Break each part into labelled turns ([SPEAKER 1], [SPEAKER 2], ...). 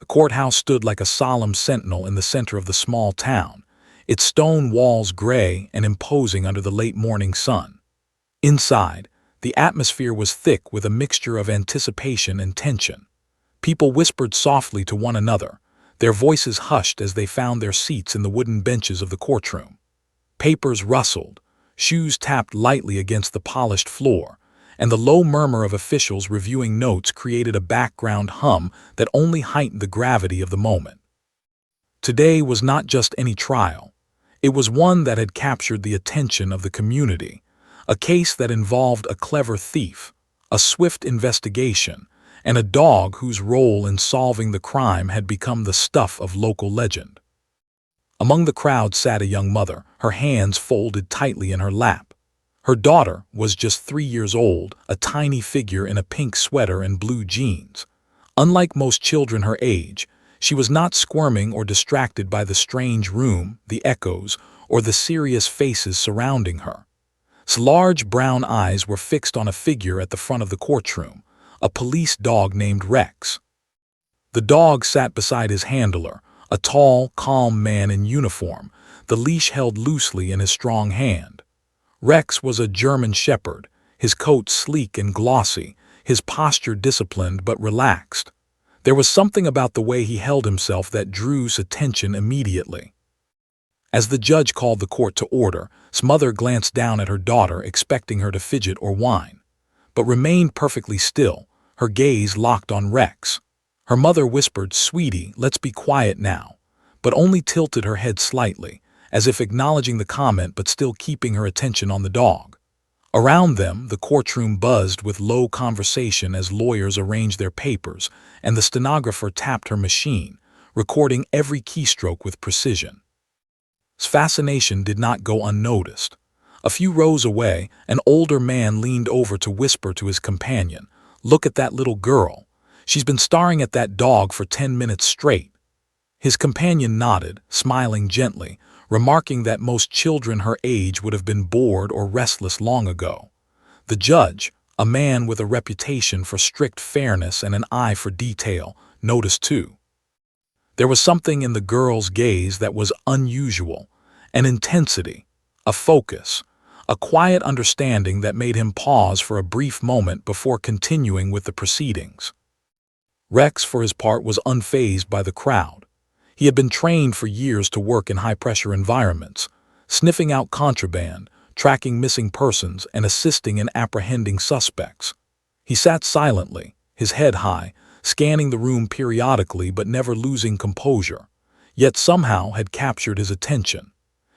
[SPEAKER 1] The courthouse stood like a solemn sentinel in the center of the small town, its stone walls gray and imposing under the late morning sun. Inside, the atmosphere was thick with a mixture of anticipation and tension. People whispered softly to one another, their voices hushed as they found their seats in the wooden benches of the courtroom. Papers rustled, shoes tapped lightly against the polished floor, and the low murmur of officials reviewing notes created a background hum that only heightened the gravity of the moment. Today was not just any trial. It was one that had captured the attention of the community, a case that involved a clever thief, a swift investigation, and a dog whose role in solving the crime had become the stuff of local legend. Among the crowd sat a young mother, her hands folded tightly in her lap. Her daughter was just 3 years old, a tiny figure in a pink sweater and blue jeans. Unlike most children her age, she was not squirming or distracted by the strange room, the echoes, or the serious faces surrounding her. Her large brown eyes were fixed on a figure at the front of the courtroom, a police dog named Rex. The dog sat beside his handler, a tall, calm man in uniform, the leash held loosely in his strong hand. Rex was a German shepherd, his coat sleek and glossy, his posture disciplined but relaxed. There was something about the way he held himself that drew attention immediately. As the judge called the court to order, his mother glanced down at her daughter, expecting her to fidget or whine, but remained perfectly still, her gaze locked on Rex. Her mother whispered, "Sweetie, let's be quiet now," but only tilted her head slightly, as if acknowledging the comment but still keeping her attention on the dog. Around them, the courtroom buzzed with low conversation as lawyers arranged their papers, and the stenographer tapped her machine, recording every keystroke with precision. His fascination did not go unnoticed. A few rows away, an older man leaned over to whisper to his companion, "Look at that little girl. She's been staring at that dog for 10 minutes straight." His companion nodded, smiling gently, remarking that most children her age would have been bored or restless long ago. The judge, a man with a reputation for strict fairness and an eye for detail, noticed too. There was something in the girl's gaze that was unusual, an intensity, a focus, a quiet understanding that made him pause for a brief moment before continuing with the proceedings. Rex, for his part, was unfazed by the crowd. He had been trained for years to work in high-pressure environments, sniffing out contraband, tracking missing persons, and assisting in apprehending suspects. He sat silently, his head high, scanning the room periodically but never losing composure, yet somehow had captured his attention.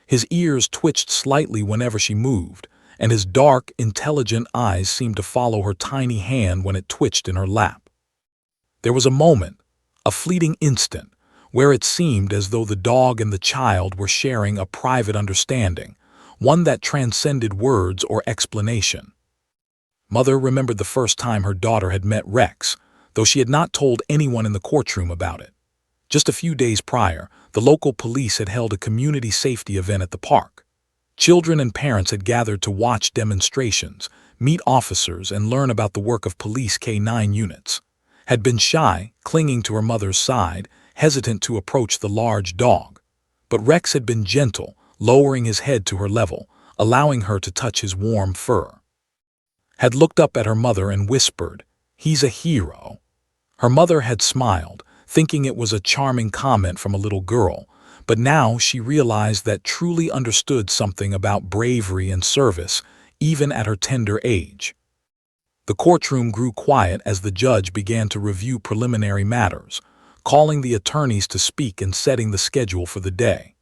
[SPEAKER 1] His ears twitched slightly whenever she moved, and his dark, intelligent eyes seemed to follow her tiny hand when it twitched in her lap. There was a moment, a fleeting instant, where it seemed as though the dog and the child were sharing a private understanding, one that transcended words or explanation. Mother remembered the first time her daughter had met Rex, though she had not told anyone in the courtroom about it. Just a few days prior, the local police had held a community safety event at the park. Children and parents had gathered to watch demonstrations, meet officers, and learn about the work of police K-9 units. Had been shy, clinging to her mother's side, hesitant to approach the large dog. But Rex had been gentle, lowering his head to her level, allowing her to touch his warm fur. Had looked up at her mother and whispered, "He's a hero." Her mother had smiled, thinking it was a charming comment from a little girl, but now she realized that truly understood something about bravery and service, even at her tender age. The courtroom grew quiet as the judge began to review preliminary matters, calling the attorneys to speak and setting the schedule for the day.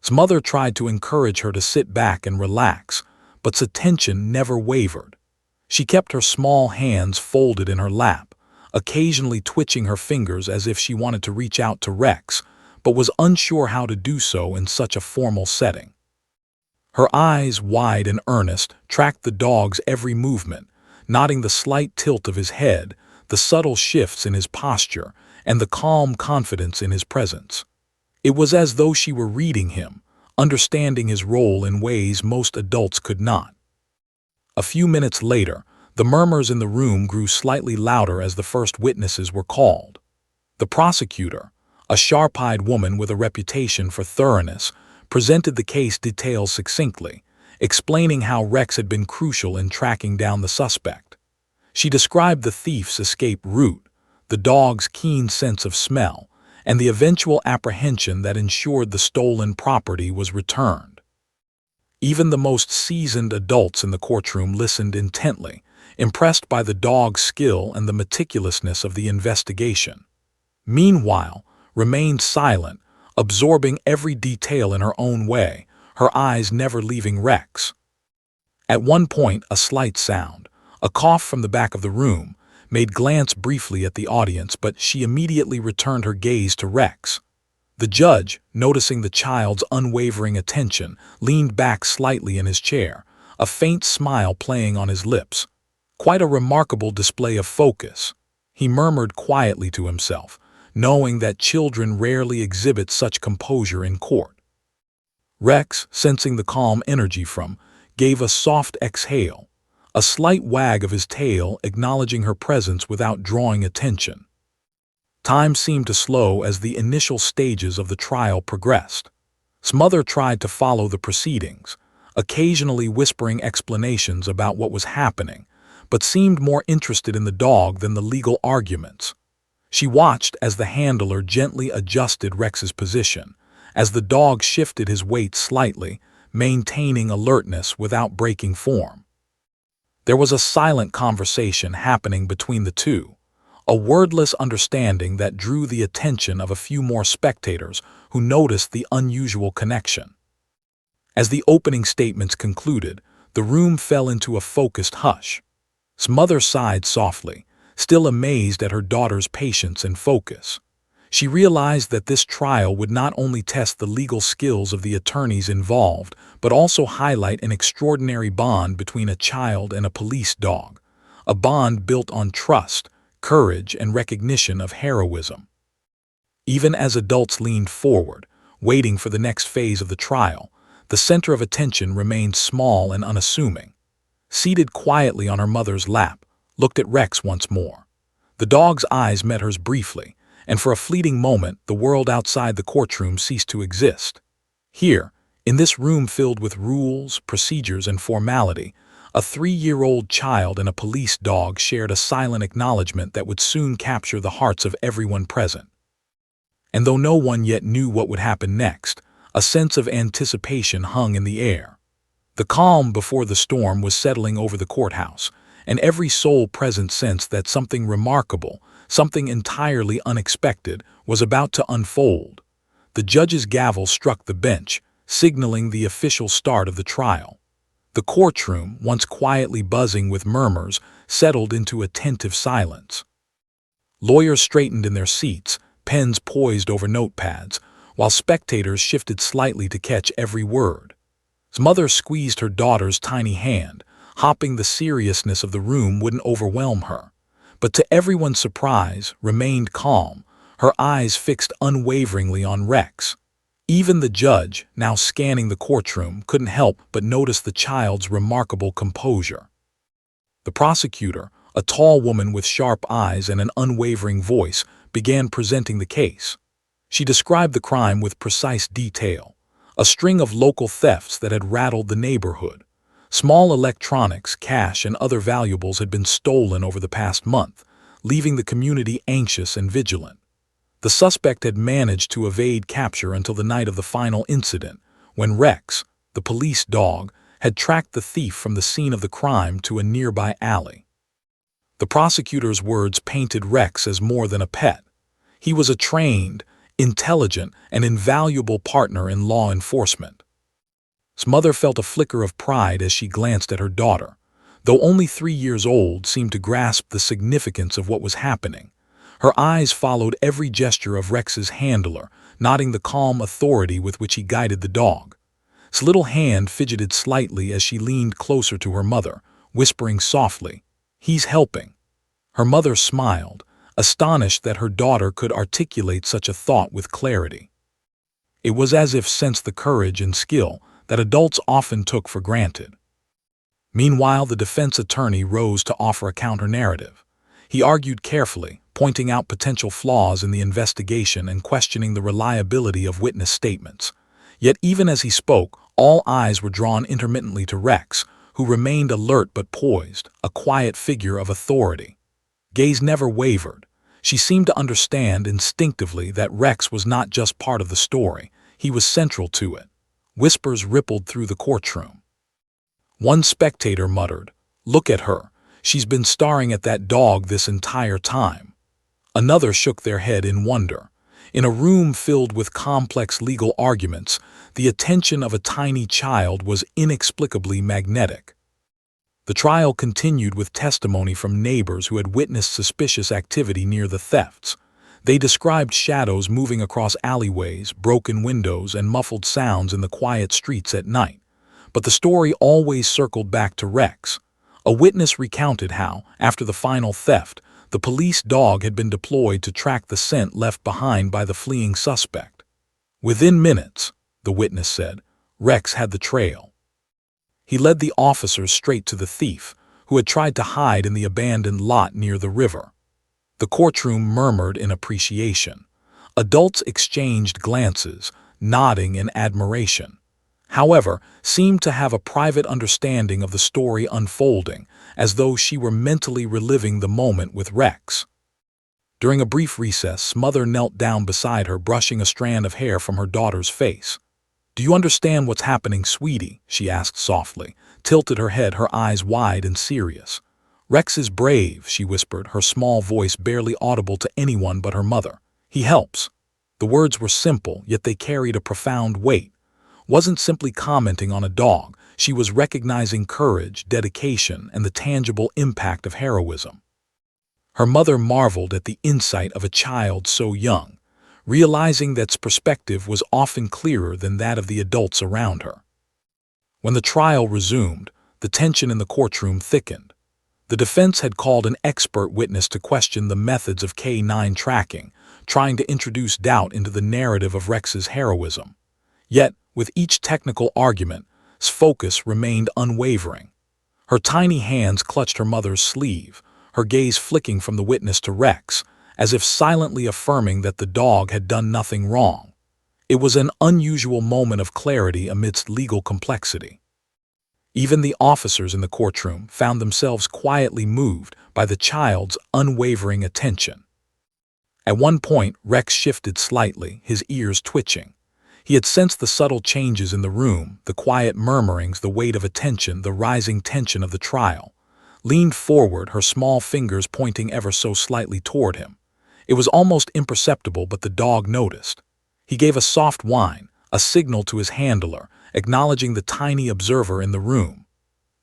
[SPEAKER 1] His mother tried to encourage her to sit back and relax, but his attention never wavered. She kept her small hands folded in her lap, occasionally twitching her fingers as if she wanted to reach out to Rex, but was unsure how to do so in such a formal setting. Her eyes, wide and earnest, tracked the dog's every movement, noting the slight tilt of his head, the subtle shifts in his posture, and the calm confidence in his presence. It was as though she were reading him, understanding his role in ways most adults could not. A few minutes later, the murmurs in the room grew slightly louder as the first witnesses were called. The prosecutor, a sharp-eyed woman with a reputation for thoroughness, presented the case details succinctly, explaining how Rex had been crucial in tracking down the suspect. She described the thief's escape route, the dog's keen sense of smell, and the eventual apprehension that ensured the stolen property was returned. Even the most seasoned adults in the courtroom listened intently, impressed by the dog's skill and the meticulousness of the investigation. Meanwhile, remained silent, absorbing every detail in her own way, her eyes never leaving Rex. At one point, a slight sound, a cough from the back of the room, made glance briefly at the audience, but she immediately returned her gaze to Rex. The judge, noticing the child's unwavering attention, leaned back slightly in his chair, a faint smile playing on his lips. Quite a remarkable display of focus, he murmured quietly to himself, knowing that children rarely exhibit such composure in court. Rex, sensing the calm energy gave a soft exhale, a slight wag of his tail acknowledging her presence without drawing attention. Time seemed to slow as the initial stages of the trial progressed. Smother tried to follow the proceedings, occasionally whispering explanations about what was happening, but seemed more interested in the dog than the legal arguments. She watched as the handler gently adjusted Rex's position, as the dog shifted his weight slightly, maintaining alertness without breaking form. There was a silent conversation happening between the two, a wordless understanding that drew the attention of a few more spectators who noticed the unusual connection. As the opening statements concluded, the room fell into a focused hush. Smother sighed softly, still amazed at her daughter's patience and focus. She realized that this trial would not only test the legal skills of the attorneys involved, but also highlight an extraordinary bond between a child and a police dog, a bond built on trust, courage, and recognition of heroism. Even as adults leaned forward, waiting for the next phase of the trial, the center of attention remained small and unassuming. Seated quietly on her mother's lap, looked at Rex once more. The dog's eyes met hers briefly, and for a fleeting moment the world outside the courtroom ceased to exist. Here, in this room filled with rules, procedures, and formality, a 3-year-old child and a police dog shared a silent acknowledgement that would soon capture the hearts of everyone present. And though no one yet knew what would happen next, a sense of anticipation hung in the air. The calm before the storm was settling over the courthouse, and every soul present sensed that something remarkable, something entirely unexpected, was about to unfold. The judge's gavel struck the bench, signaling the official start of the trial. The courtroom, once quietly buzzing with murmurs, settled into attentive silence. Lawyers straightened in their seats, pens poised over notepads, while spectators shifted slightly to catch every word. Smother squeezed her daughter's tiny hand, hoping the seriousness of the room wouldn't overwhelm her, but to everyone's surprise, remained calm, her eyes fixed unwaveringly on Rex. Even the judge, now scanning the courtroom, couldn't help but notice the child's remarkable composure. The prosecutor, a tall woman with sharp eyes and an unwavering voice, began presenting the case. She described the crime with precise detail, a string of local thefts that had rattled the neighborhood. Small electronics, cash, and other valuables had been stolen over the past month, leaving the community anxious and vigilant. The suspect had managed to evade capture until the night of the final incident, when Rex, the police dog, had tracked the thief from the scene of the crime to a nearby alley. The prosecutor's words painted Rex as more than a pet. He was a trained, intelligent, and invaluable partner in law enforcement. Smother felt a flicker of pride as she glanced at her daughter, though only 3 years old, seemed to grasp the significance of what was happening. Her eyes followed every gesture of Rex's handler, nodding the calm authority with which he guided the dog. His little hand fidgeted slightly as she leaned closer to her mother, whispering softly, "He's helping." Her mother smiled, astonished that her daughter could articulate such a thought with clarity. It was as if sensed the courage and skill that adults often took for granted. Meanwhile, the defense attorney rose to offer a counter-narrative. He argued carefully, pointing out potential flaws in the investigation and questioning the reliability of witness statements. Yet even as he spoke, all eyes were drawn intermittently to Rex, who remained alert but poised, a quiet figure of authority. Gaze never wavered. She seemed to understand instinctively that Rex was not just part of the story, he was central to it. Whispers rippled through the courtroom. One spectator muttered, "Look at her. She's been staring at that dog this entire time." Another shook their head in wonder. In a room filled with complex legal arguments, the attention of a tiny child was inexplicably magnetic. The trial continued with testimony from neighbors who had witnessed suspicious activity near the thefts. They described shadows moving across alleyways, broken windows, and muffled sounds in the quiet streets at night. But the story always circled back to Rex. A witness recounted how, after the final theft, the police dog had been deployed to track the scent left behind by the fleeing suspect. Within minutes, the witness said, Rex had the trail. He led the officers straight to the thief, who had tried to hide in the abandoned lot near the river. The courtroom murmured in appreciation. Adults exchanged glances, nodding in admiration. However, seemed to have a private understanding of the story unfolding, as though she were mentally reliving the moment with Rex. During a brief recess, Mother knelt down beside her, brushing a strand of hair from her daughter's face. "Do you understand what's happening, sweetie?" she asked softly, tilted her head, her eyes wide and serious. "Rex is brave," she whispered, her small voice barely audible to anyone but her mother. "He helps." The words were simple, yet they carried a profound weight. Wasn't simply commenting on a dog, she was recognizing courage, dedication, and the tangible impact of heroism. Her mother marveled at the insight of a child so young, realizing that its perspective was often clearer than that of the adults around her. When the trial resumed, the tension in the courtroom thickened. The defense had called an expert witness to question the methods of K9 tracking, trying to introduce doubt into the narrative of Rex's heroism. Yet, with each technical argument, its focus remained unwavering. Her tiny hands clutched her mother's sleeve, her gaze flicking from the witness to Rex, as if silently affirming that the dog had done nothing wrong. It was an unusual moment of clarity amidst legal complexity. Even the officers in the courtroom found themselves quietly moved by the child's unwavering attention. At one point, Rex shifted slightly, his ears twitching. He had sensed the subtle changes in the room, the quiet murmurings, the weight of attention, the rising tension of the trial. Leaned forward, her small fingers pointing ever so slightly toward him. It was almost imperceptible, but the dog noticed. He gave a soft whine, a signal to his handler, acknowledging the tiny observer in the room.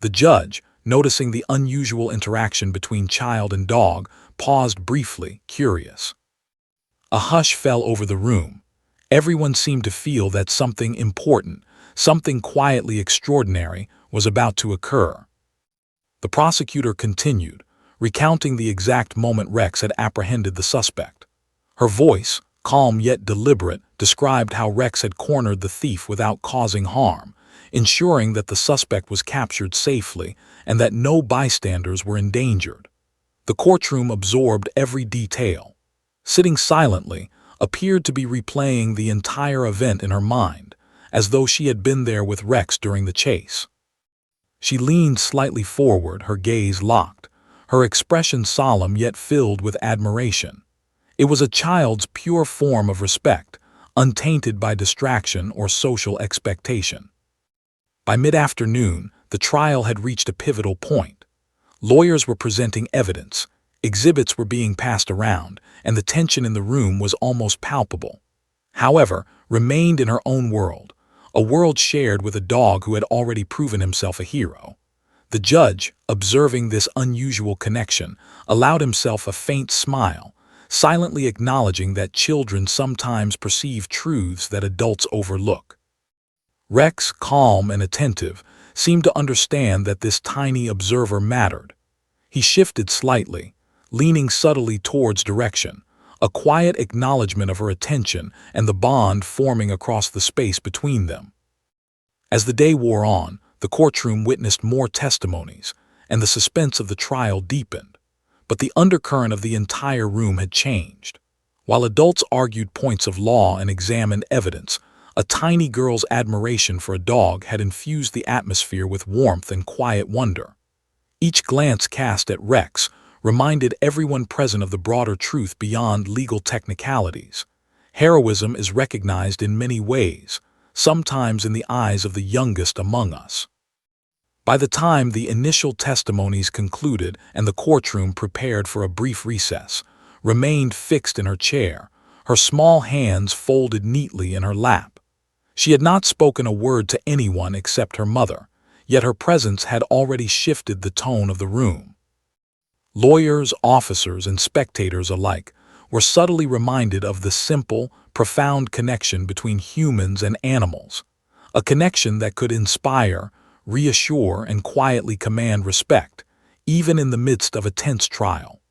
[SPEAKER 1] The judge, noticing the unusual interaction between child and dog, paused briefly, curious. A hush fell over the room. Everyone seemed to feel that something important, something quietly extraordinary, was about to occur. The prosecutor continued, recounting the exact moment Rex had apprehended the suspect. Her voice, calm yet deliberate, described how Rex had cornered the thief without causing harm, ensuring that the suspect was captured safely and that no bystanders were endangered. The courtroom absorbed every detail. Sitting silently, appeared to be replaying the entire event in her mind, as though she had been there with Rex during the chase. She leaned slightly forward, her gaze locked, her expression solemn yet filled with admiration. It was a child's pure form of respect, untainted by distraction or social expectation. By mid-afternoon, the trial had reached a pivotal point. Lawyers were presenting evidence, exhibits were being passed around, and the tension in the room was almost palpable. However, remained in her own world, a world shared with a dog who had already proven himself a hero. The judge, observing this unusual connection, allowed himself a faint smile, silently acknowledging that children sometimes perceive truths that adults overlook. Rex, calm and attentive, seemed to understand that this tiny observer mattered. He shifted slightly, leaning subtly towards direction, a quiet acknowledgement of her attention and the bond forming across the space between them. As the day wore on, the courtroom witnessed more testimonies, and the suspense of the trial deepened. but the undercurrent of the entire room had changed. While adults argued points of law and examined evidence, a tiny girl's admiration for a dog had infused the atmosphere with warmth and quiet wonder. Each glance cast at Rex reminded everyone present of the broader truth beyond legal technicalities. Heroism is recognized in many ways, sometimes in the eyes of the youngest among us. By the time the initial testimonies concluded and the courtroom prepared for a brief recess, remained fixed in her chair, her small hands folded neatly in her lap. She had not spoken a word to anyone except her mother, yet her presence had already shifted the tone of the room. Lawyers, officers, and spectators alike were subtly reminded of the simple, profound connection between humans and animals, a connection that could inspire, reassure, and quietly command respect, even in the midst of a tense trial.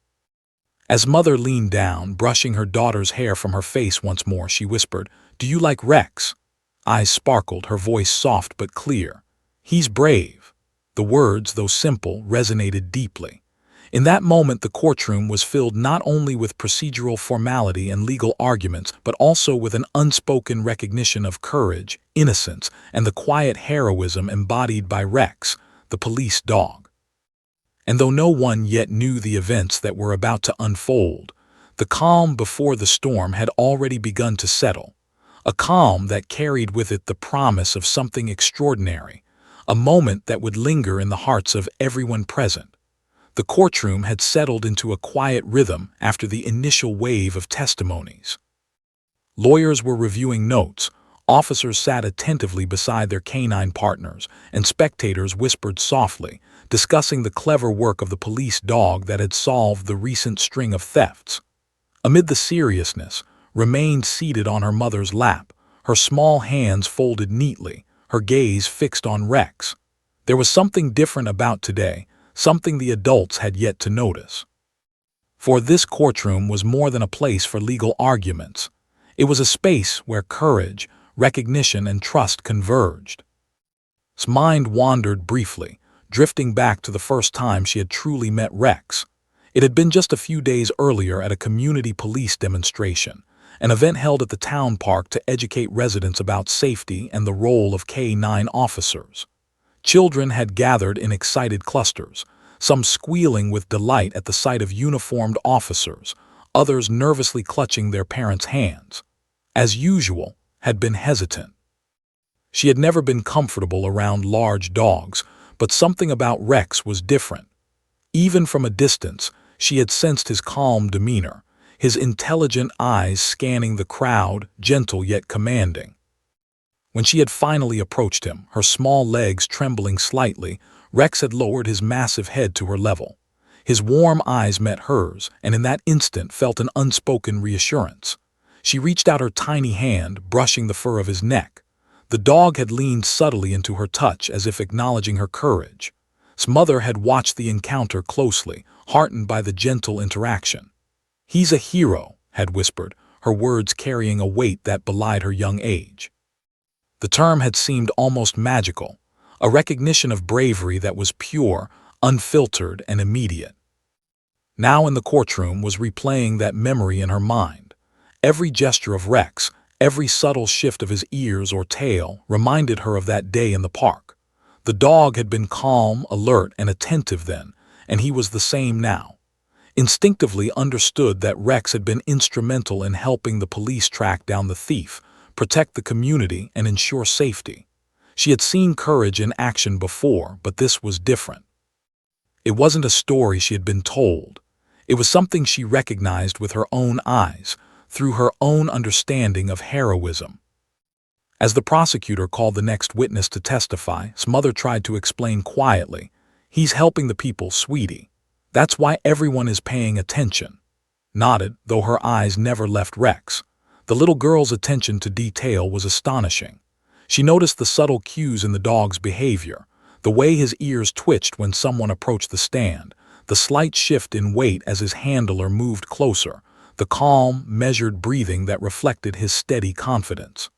[SPEAKER 1] As Mother leaned down, brushing her daughter's hair from her face once more, she whispered, "Do you like Rex?" Eyes sparkled, her voice soft but clear. "He's brave." The words, though simple, resonated deeply. In that moment, the courtroom was filled not only with procedural formality and legal arguments, but also with an unspoken recognition of courage, innocence, and the quiet heroism embodied by Rex, the police dog. And though no one yet knew the events that were about to unfold, the calm before the storm had already begun to settle, a calm that carried with it the promise of something extraordinary, a moment that would linger in the hearts of everyone present. The courtroom had settled into a quiet rhythm after the initial wave of testimonies. Lawyers were reviewing notes, officers sat attentively beside their canine partners, and spectators whispered softly, discussing the clever work of the police dog that had solved the recent string of thefts. Amid the seriousness, remained seated on her mother's lap, her small hands folded neatly, her gaze fixed on Rex. There was something different about today, something the adults had yet to notice. For this courtroom was more than a place for legal arguments. It was a space where courage, recognition, and trust converged. His mind wandered briefly, drifting back to the first time she had truly met Rex. It had been just a few days earlier at a community police demonstration, an event held at the town park to educate residents about safety and the role of K-9 officers. Children had gathered in excited clusters, some squealing with delight at the sight of uniformed officers, others nervously clutching their parents' hands. As usual, had been hesitant. She had never been comfortable around large dogs, but something about Rex was different. Even from a distance, she had sensed his calm demeanor, his intelligent eyes scanning the crowd, gentle yet commanding. When she had finally approached him, her small legs trembling slightly, Rex had lowered his massive head to her level. His warm eyes met hers, and in that instant felt an unspoken reassurance. She reached out her tiny hand, brushing the fur of his neck. The dog had leaned subtly into her touch as if acknowledging her courage. His mother had watched the encounter closely, heartened by the gentle interaction. "He's a hero," had whispered, her words carrying a weight that belied her young age. The term had seemed almost magical, a recognition of bravery that was pure, unfiltered, and immediate. Now in the courtroom was replaying that memory in her mind. Every gesture of Rex, every subtle shift of his ears or tail reminded her of that day in the park. The dog had been calm, alert, and attentive then, and he was the same now. Instinctively understood that Rex had been instrumental in helping the police track down the thief, protect the community, and ensure safety. She had seen courage in action before, but this was different. It wasn't a story she had been told. It was something she recognized with her own eyes, through her own understanding of heroism. As the prosecutor called the next witness to testify, his mother tried to explain quietly, "He's helping the people, sweetie. That's why everyone is paying attention." Nodded, though her eyes never left Rex. The little girl's attention to detail was astonishing. She noticed the subtle cues in the dog's behavior, the way his ears twitched when someone approached the stand, the slight shift in weight as his handler moved closer, the calm, measured breathing that reflected his steady confidence.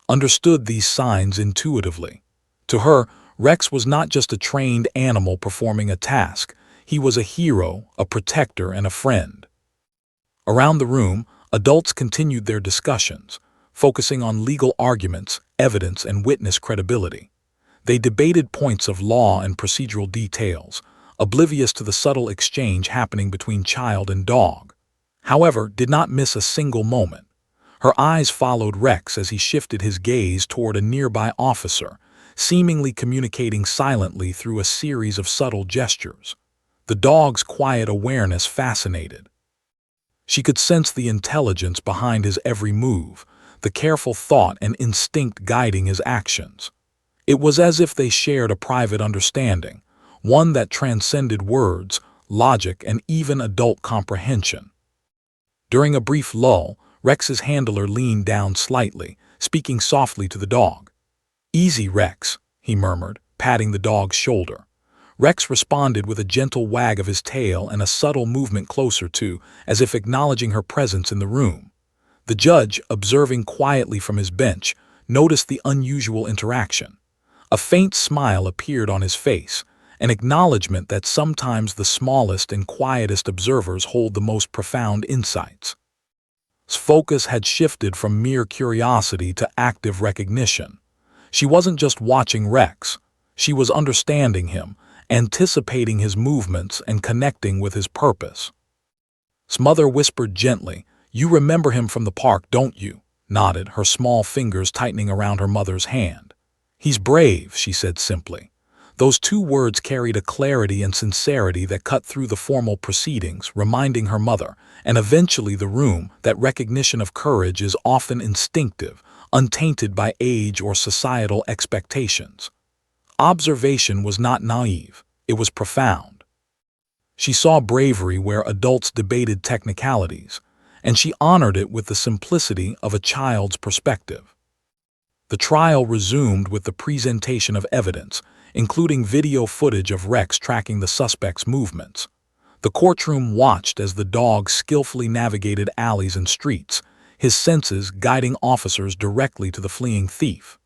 [SPEAKER 1] Understood these signs intuitively. To her, Rex was not just a trained animal performing a task. He was a hero, a protector, and a friend. Around the room, adults continued their discussions, focusing on legal arguments, evidence, and witness credibility. They debated points of law and procedural details, oblivious to the subtle exchange happening between child and dog. However, did not miss a single moment. Her eyes followed Rex as he shifted his gaze toward a nearby officer, seemingly communicating silently through a series of subtle gestures. The dog's quiet awareness fascinated. She could sense the intelligence behind his every move, the careful thought and instinct guiding his actions. It was as if they shared a private understanding, one that transcended words, logic, and even adult comprehension. During a brief lull, Rex's handler leaned down slightly, speaking softly to the dog. "Easy, Rex," he murmured, patting the dog's shoulder. Rex responded with a gentle wag of his tail and a subtle movement closer to, as if acknowledging her presence in the room. The judge, observing quietly from his bench, noticed the unusual interaction. A faint smile appeared on his face, an acknowledgement that sometimes the smallest and quietest observers hold the most profound insights. His focus had shifted from mere curiosity to active recognition. She wasn't just watching Rex, she was understanding him, anticipating his movements and connecting with his purpose. His mother whispered gently, "You remember him from the park, don't you?" Nodded, her small fingers tightening around her mother's hand. "He's brave," she said simply. Those two words carried a clarity and sincerity that cut through the formal proceedings, reminding her mother, and eventually the room, that recognition of courage is often instinctive, untainted by age or societal expectations. Observation was not naive, it was profound. She saw bravery where adults debated technicalities, and she honored it with the simplicity of a child's perspective. The trial resumed with the presentation of evidence, including video footage of Rex tracking the suspect's movements. The courtroom watched as the dog skillfully navigated alleys and streets, his senses guiding officers directly to the fleeing thief.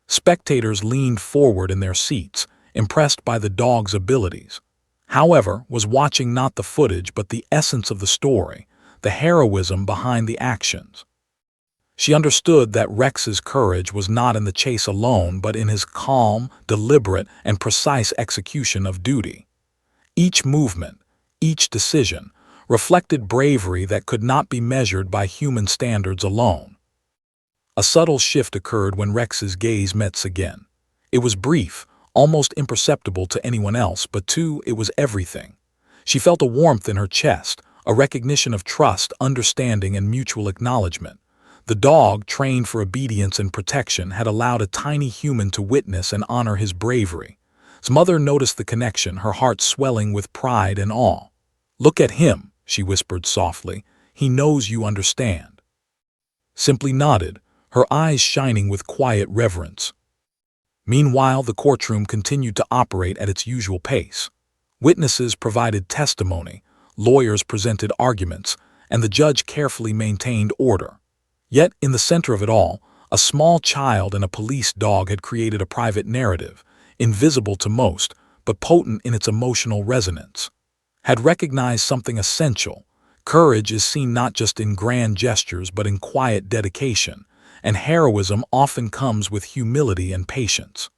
[SPEAKER 1] Spectators leaned forward in their seats, impressed by the dog's abilities. However, was watching not the footage but the essence of the story, the heroism behind the actions. She understood that Rex's courage was not in the chase alone but in his calm, deliberate, and precise execution of duty. Each movement, each decision, reflected bravery that could not be measured by human standards alone. A subtle shift occurred when Rex's gaze met again. It was brief, almost imperceptible to anyone else, but it was everything. She felt a warmth in her chest, a recognition of trust, understanding, and mutual acknowledgement. The dog, trained for obedience and protection, had allowed a tiny human to witness and honor his bravery. His mother noticed the connection, her heart swelling with pride and awe. "Look at him," she whispered softly. "He knows you understand." Simply nodded, her eyes shining with quiet reverence. Meanwhile, the courtroom continued to operate at its usual pace. Witnesses provided testimony, lawyers presented arguments, and the judge carefully maintained order. Yet, in the center of it all, a small child and a police dog had created a private narrative, invisible to most, but potent in its emotional resonance. Had recognized something essential. Courage is seen not just in grand gestures but in quiet dedication, and heroism often comes with humility and patience.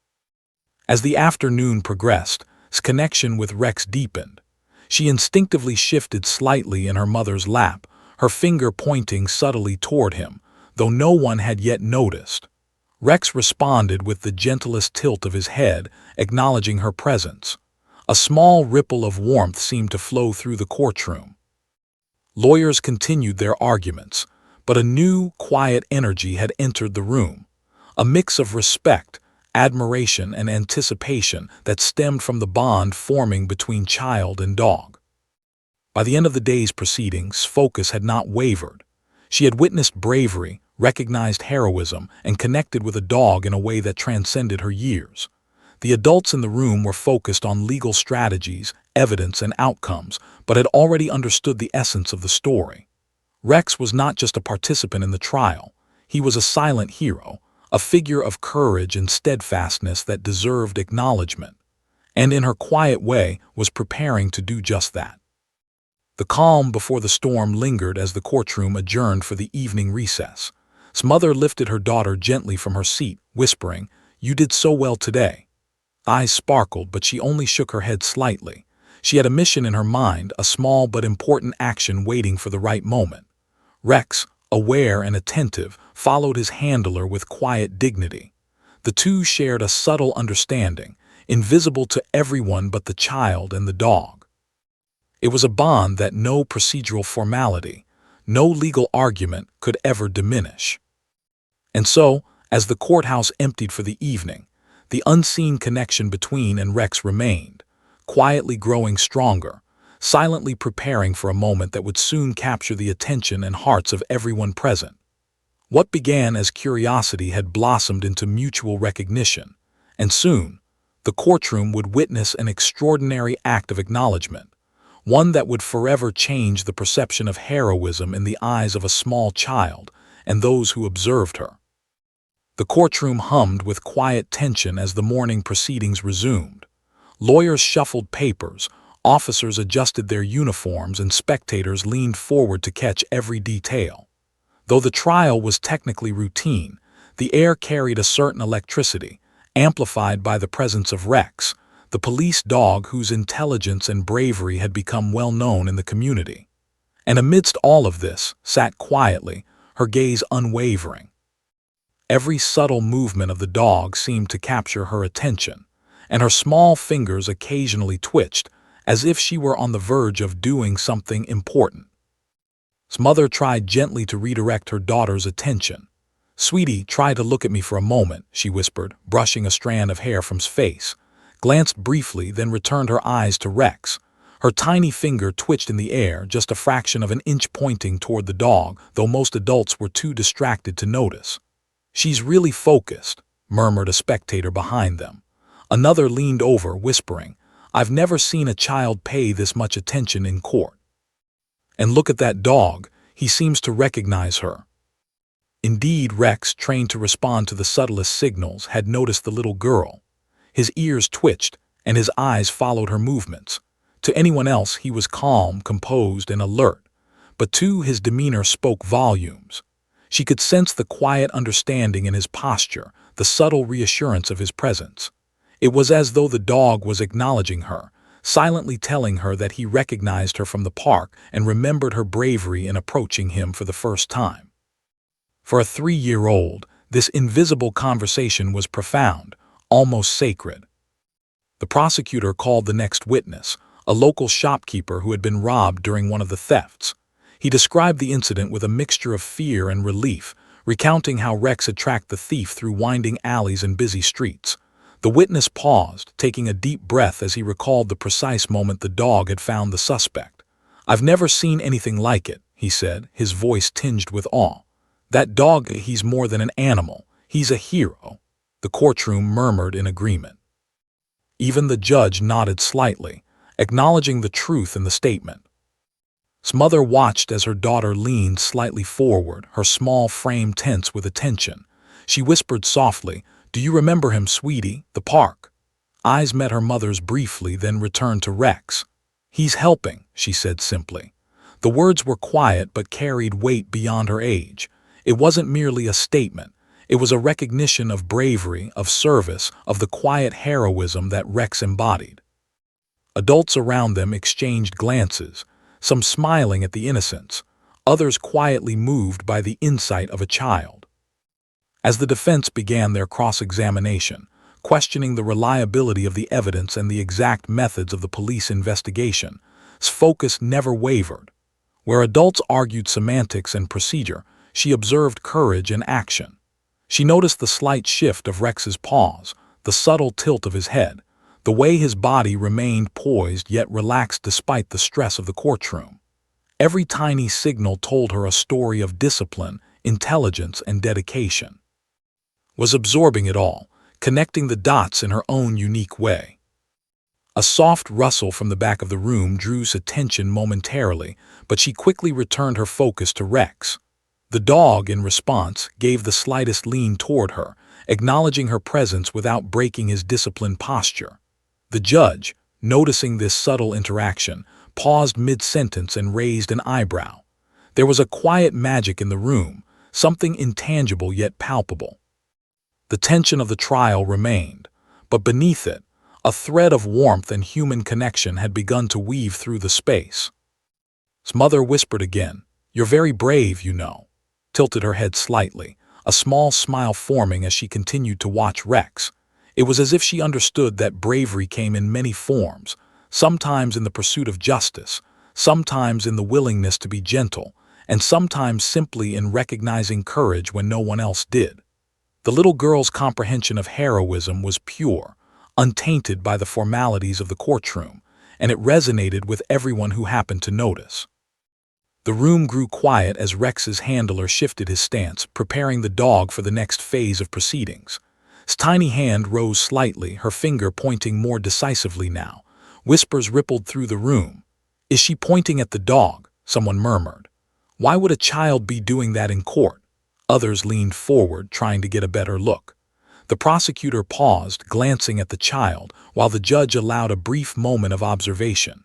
[SPEAKER 1] As the afternoon progressed, his connection with Rex deepened. She instinctively shifted slightly in her mother's lap, her finger pointing subtly toward him, though no one had yet noticed. Rex responded with the gentlest tilt of his head, acknowledging her presence. A small ripple of warmth seemed to flow through the courtroom. Lawyers continued their arguments, but a new, quiet energy had entered the room, a mix of respect, admiration, and anticipation that stemmed from the bond forming between child and dog. By the end of the day's proceedings, focus had not wavered. She had witnessed bravery, recognized heroism, and connected with a dog in a way that transcended her years. The adults in the room were focused on legal strategies, evidence, and outcomes, but had already understood the essence of the story. Rex was not just a participant in the trial. He was a silent hero, a figure of courage and steadfastness that deserved acknowledgement. and in her quiet way was preparing to do just that. The calm before the storm lingered as the courtroom adjourned for the evening recess. Mother lifted her daughter gently from her seat, whispering, "You did so well today." Eyes sparkled, but she only shook her head slightly. She had a mission in her mind, a small but important action waiting for the right moment. Rex, aware and attentive, followed his handler with quiet dignity. The two shared a subtle understanding, invisible to everyone but the child and the dog. It was a bond that no procedural formality, no legal argument could ever diminish. And so, as the courthouse emptied for the evening, the unseen connection between and Rex remained, quietly growing stronger, silently preparing for a moment that would soon capture the attention and hearts of everyone present. What began as curiosity had blossomed into mutual recognition, and soon, the courtroom would witness an extraordinary act of acknowledgement, one that would forever change the perception of heroism in the eyes of a small child and those who observed her. The courtroom hummed with quiet tension as the morning proceedings resumed. Lawyers shuffled papers, officers adjusted their uniforms, and spectators leaned forward to catch every detail. Though the trial was technically routine, the air carried a certain electricity, amplified by the presence of Rex, the police dog whose intelligence and bravery had become well known in the community. And amidst all of this, sat quietly, her gaze unwavering. Every subtle movement of the dog seemed to capture her attention, and her small fingers occasionally twitched, as if she were on the verge of doing something important. Mother tried gently to redirect her daughter's attention. "Sweetie, try to look at me for a moment," she whispered, brushing a strand of hair from his face, glanced briefly, then returned her eyes to Rex. Her tiny finger twitched in the air, just a fraction of an inch pointing toward the dog, though most adults were too distracted to notice. "She's really focused," murmured a spectator behind them. Another leaned over, whispering, "I've never seen a child pay this much attention in court. And look at that dog, he seems to recognize her." Indeed, Rex, trained to respond to the subtlest signals, had noticed the little girl. His ears twitched, and his eyes followed her movements. To anyone else, he was calm, composed, and alert, but to his demeanor spoke volumes. She could sense the quiet understanding in his posture, the subtle reassurance of his presence. It was as though the dog was acknowledging her, silently telling her that he recognized her from the park and remembered her bravery in approaching him for the first time. For a 3-year-old, this invisible conversation was profound, almost sacred. The prosecutor called the next witness, a local shopkeeper who had been robbed during one of the thefts. He described the incident with a mixture of fear and relief, recounting how Rex had tracked the thief through winding alleys and busy streets. The witness paused, taking a deep breath as he recalled the precise moment the dog had found the suspect. "I've never seen anything like it," he said, his voice tinged with awe. "That dog, he's more than an animal. He's a hero." The courtroom murmured in agreement. Even the judge nodded slightly, acknowledging the truth in the statement. Mother watched as her daughter leaned slightly forward, her small frame tense with attention. She whispered softly, "Do you remember him, sweetie, the park?" Eyes met her mother's briefly, then returned to Rex. "He's helping," she said simply. The words were quiet but carried weight beyond her age. It wasn't merely a statement. It was a recognition of bravery, of service, of the quiet heroism that Rex embodied. Adults around them exchanged glances, some smiling at the innocence, others quietly moved by the insight of a child. As the defense began their cross-examination, questioning the reliability of the evidence and the exact methods of the police investigation, its focus never wavered. Where adults argued semantics and procedure, she observed courage and action. She noticed the slight shift of Rex's pause, the subtle tilt of his head, the way his body remained poised yet relaxed despite the stress of the courtroom. Every tiny signal told her a story of discipline, intelligence, and dedication. Was absorbing it all, connecting the dots in her own unique way. A soft rustle from the back of the room drew her attention momentarily, but she quickly returned her focus to Rex. The dog, in response, gave the slightest lean toward her, acknowledging her presence without breaking his disciplined posture. The judge, noticing this subtle interaction, paused mid-sentence and raised an eyebrow. There was a quiet magic in the room, something intangible yet palpable. The tension of the trial remained, but beneath it, a thread of warmth and human connection had begun to weave through the space. His mother whispered again, "You're very brave, you know," tilted her head slightly, a small smile forming as she continued to watch Rex. It was as if she understood that bravery came in many forms, sometimes in the pursuit of justice, sometimes in the willingness to be gentle, and sometimes simply in recognizing courage when no one else did. The little girl's comprehension of heroism was pure, untainted by the formalities of the courtroom, and it resonated with everyone who happened to notice. The room grew quiet as Rex's handler shifted his stance, preparing the dog for the next phase of proceedings. His tiny hand rose slightly, her finger pointing more decisively now. Whispers rippled through the room. "Is she pointing at the dog?" someone murmured. "Why would a child be doing that in court?" Others leaned forward, trying to get a better look. The prosecutor paused, glancing at the child, while the judge allowed a brief moment of observation.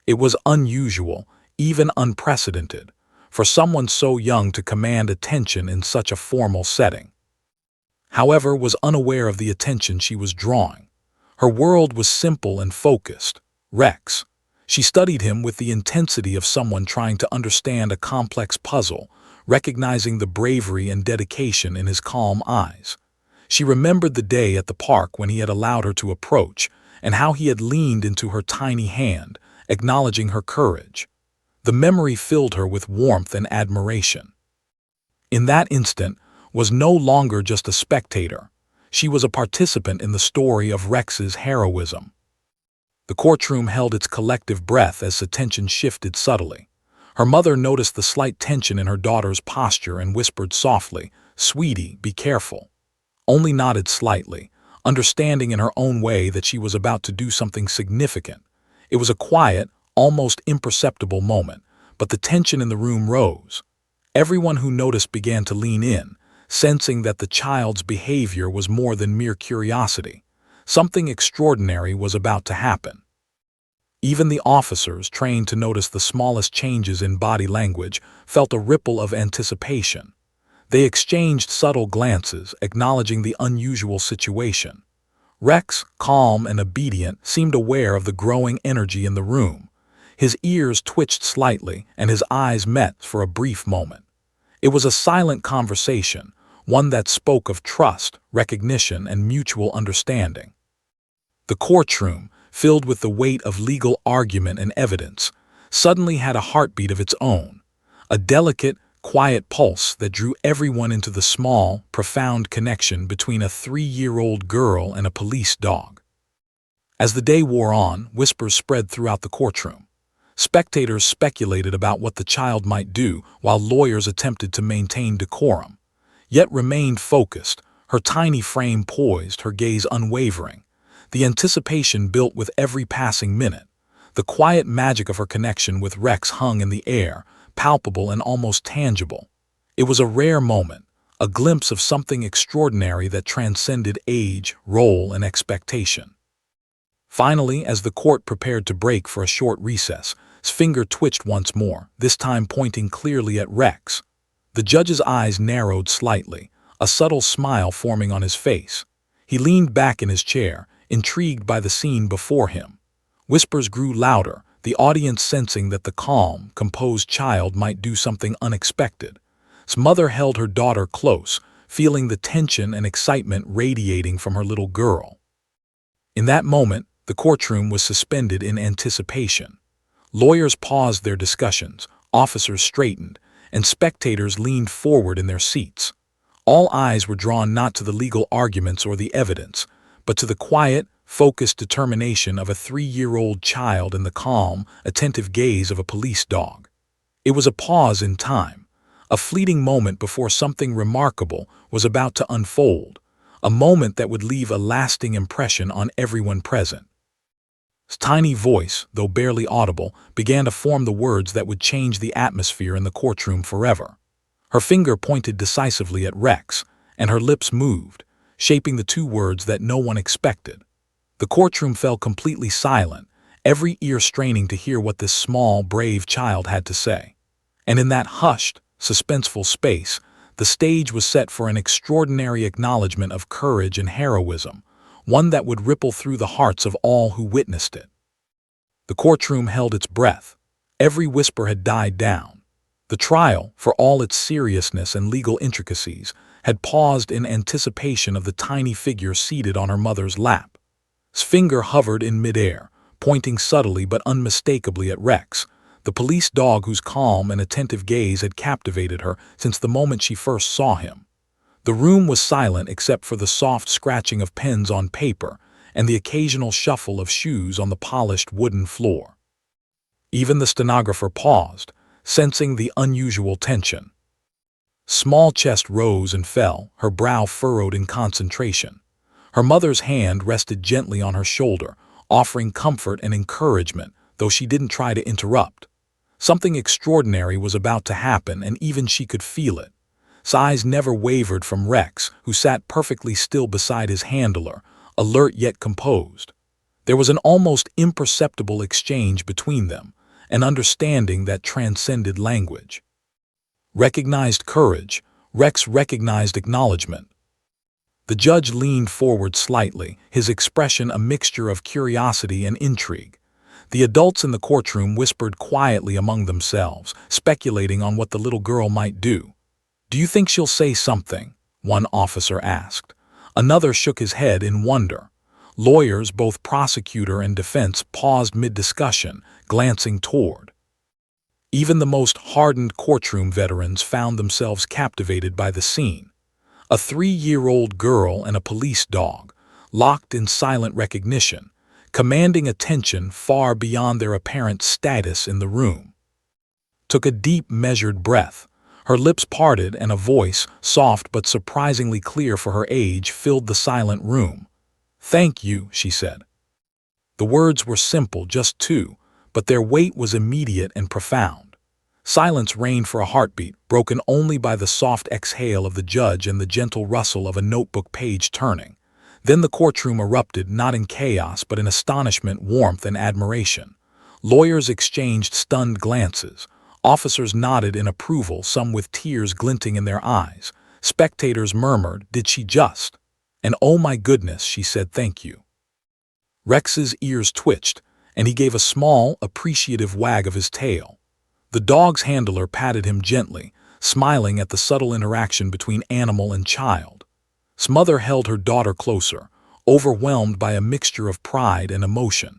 [SPEAKER 1] It was unusual, even unprecedented, for someone so young to command attention in such a formal setting. However, was unaware of the attention she was drawing. Her world was simple and focused. Rex. She studied him with the intensity of someone trying to understand a complex puzzle, recognizing the bravery and dedication in his calm eyes. She remembered the day at the park when he had allowed her to approach, and how he had leaned into her tiny hand, acknowledging her courage. The memory filled her with warmth and admiration. In that instant, was no longer just a spectator. She was a participant in the story of Rex's heroism. The courtroom held its collective breath as the tension shifted subtly. Her mother noticed the slight tension in her daughter's posture and whispered softly, "Sweetie, be careful." Only nodded slightly, understanding in her own way that she was about to do something significant. It was a quiet, almost imperceptible moment, but the tension in the room rose. Everyone who noticed began to lean in, sensing that the child's behavior was more than mere curiosity. Something extraordinary was about to happen. Even the officers, trained to notice the smallest changes in body language, felt a ripple of anticipation. They exchanged subtle glances, acknowledging the unusual situation. Rex, calm and obedient, seemed aware of the growing energy in the room. His ears twitched slightly, and his eyes met for a brief moment. It was a silent conversation, one that spoke of trust, recognition, and mutual understanding. The courtroom, filled with the weight of legal argument and evidence, suddenly had a heartbeat of its own, a delicate, quiet pulse that drew everyone into the small, profound connection between a 3-year-old girl and a police dog. As the day wore on, whispers spread throughout the courtroom. Spectators speculated about what the child might do, while lawyers attempted to maintain decorum, yet remained focused, her tiny frame poised, her gaze unwavering. The anticipation built with every passing minute. The quiet magic of her connection with Rex hung in the air, palpable and almost tangible. It was a rare moment, a glimpse of something extraordinary that transcended age, role, and expectation. Finally, as the court prepared to break for a short recess, his finger twitched once more, this time pointing clearly at Rex. The judge's eyes narrowed slightly, a subtle smile forming on his face. He leaned back in his chair, intrigued by the scene before him. Whispers grew louder, the audience sensing that the calm, composed child might do something unexpected. His mother held her daughter close, feeling the tension and excitement radiating from her little girl. In that moment, the courtroom was suspended in anticipation. Lawyers paused their discussions, officers straightened, and spectators leaned forward in their seats. All eyes were drawn not to the legal arguments or the evidence, but to the quiet, focused determination of a 3-year-old child and the calm, attentive gaze of a police dog. It was a pause in time, a fleeting moment before something remarkable was about to unfold, a moment that would leave a lasting impression on everyone present. His tiny voice, though barely audible, began to form the words that would change the atmosphere in the courtroom forever. Her finger pointed decisively at Rex, and her lips moved, shaping the two words that no one expected. The courtroom fell completely silent, every ear straining to hear what this small, brave child had to say. And in that hushed, suspenseful space, the stage was set for an extraordinary acknowledgement of courage and heroism, one that would ripple through the hearts of all who witnessed it. The courtroom held its breath. Every whisper had died down. The trial, for all its seriousness and legal intricacies, had paused in anticipation of the tiny figure seated on her mother's lap. His finger hovered in midair, pointing subtly but unmistakably at Rex, the police dog whose calm and attentive gaze had captivated her since the moment she first saw him. The room was silent except for the soft scratching of pens on paper and the occasional shuffle of shoes on the polished wooden floor. Even the stenographer paused, sensing the unusual tension. Small chest rose and fell, her brow furrowed in concentration. Her mother's hand rested gently on her shoulder, offering comfort and encouragement, though she didn't try to interrupt. Something extraordinary was about to happen, and even she could feel it. His eyes never wavered from Rex, who sat perfectly still beside his handler, alert yet composed. There was an almost imperceptible exchange between them, an understanding that transcended language. Recognized courage, Rex recognized acknowledgement. The judge leaned forward slightly, his expression a mixture of curiosity and intrigue. The adults in the courtroom whispered quietly among themselves, speculating on what the little girl might do. "Do you think she'll say something?" one officer asked. Another shook his head in wonder. Lawyers, both prosecutor and defense, paused mid-discussion, glancing toward. Even the most hardened courtroom veterans found themselves captivated by the scene. A 3-year-old girl and a police dog, locked in silent recognition, commanding attention far beyond their apparent status in the room. Took a deep, measured breath. Her lips parted and a voice, soft but surprisingly clear for her age, filled the silent room. "Thank you," she said. The words were simple, just two, but their weight was immediate and profound. Silence reigned for a heartbeat, broken only by the soft exhale of the judge and the gentle rustle of a notebook page turning. Then the courtroom erupted, not in chaos but in astonishment, warmth, and admiration. Lawyers exchanged stunned glances. Officers nodded in approval, some with tears glinting in their eyes. Spectators murmured, "Did she just?" And "Oh my goodness," she said, "thank you." Rex's ears twitched, and he gave a small, appreciative wag of his tail. The dog's handler patted him gently, smiling at the subtle interaction between animal and child. His mother held her daughter closer, overwhelmed by a mixture of pride and emotion.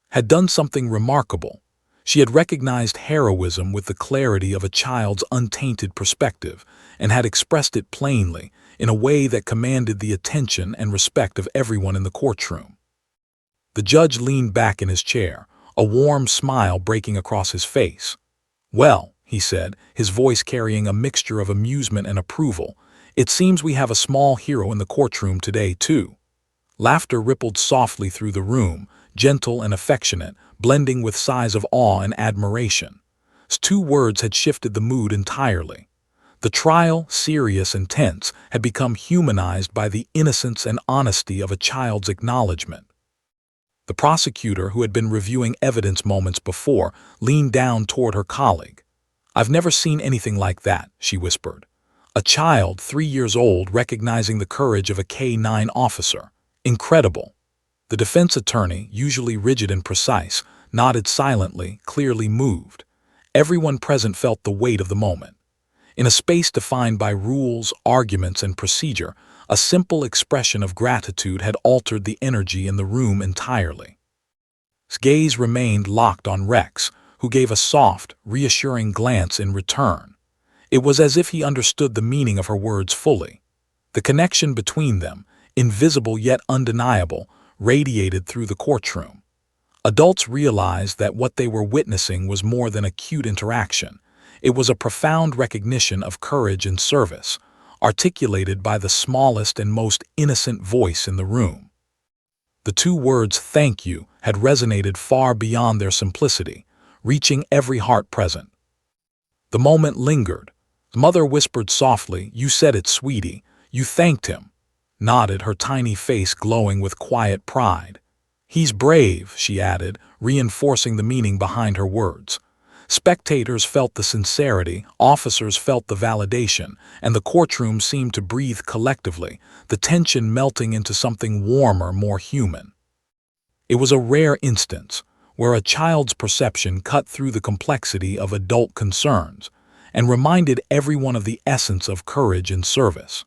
[SPEAKER 1] Had done something remarkable. She had recognized heroism with the clarity of a child's untainted perspective and had expressed it plainly, in a way that commanded the attention and respect of everyone in the courtroom. The judge leaned back in his chair, a warm smile breaking across his face. "Well," he said, his voice carrying a mixture of amusement and approval, "it seems we have a small hero in the courtroom today, too." Laughter rippled softly through the room, gentle and affectionate, blending with sighs of awe and admiration. His 2 words had shifted the mood entirely. The trial, serious and tense, had become humanized by the innocence and honesty of a child's acknowledgement. The prosecutor, who had been reviewing evidence moments before, leaned down toward her colleague. "I've never seen anything like that," she whispered. A child, 3 years old, recognizing the courage of a K-9 officer. Incredible. The defense attorney, usually rigid and precise, nodded silently, clearly moved. Everyone present felt the weight of the moment. In a space defined by rules, arguments, and procedure, a simple expression of gratitude had altered the energy in the room entirely. His gaze remained locked on Rex, who gave a soft, reassuring glance in return. It was as if he understood the meaning of her words fully. The connection between them, invisible yet undeniable, radiated through the courtroom. Adults realized that what they were witnessing was more than a cute interaction. It was a profound recognition of courage and service, articulated by the smallest and most innocent voice in the room. The 2 words "thank you" had resonated far beyond their simplicity, reaching every heart present. The moment lingered. The mother whispered softly, "You said it, sweetie. You thanked him." Nodded, her tiny face glowing with quiet pride. "He's brave," she added, reinforcing the meaning behind her words. Spectators felt the sincerity, officers felt the validation, and the courtroom seemed to breathe collectively, the tension melting into something warmer, more human. It was a rare instance where a child's perception cut through the complexity of adult concerns and reminded everyone of the essence of courage and service.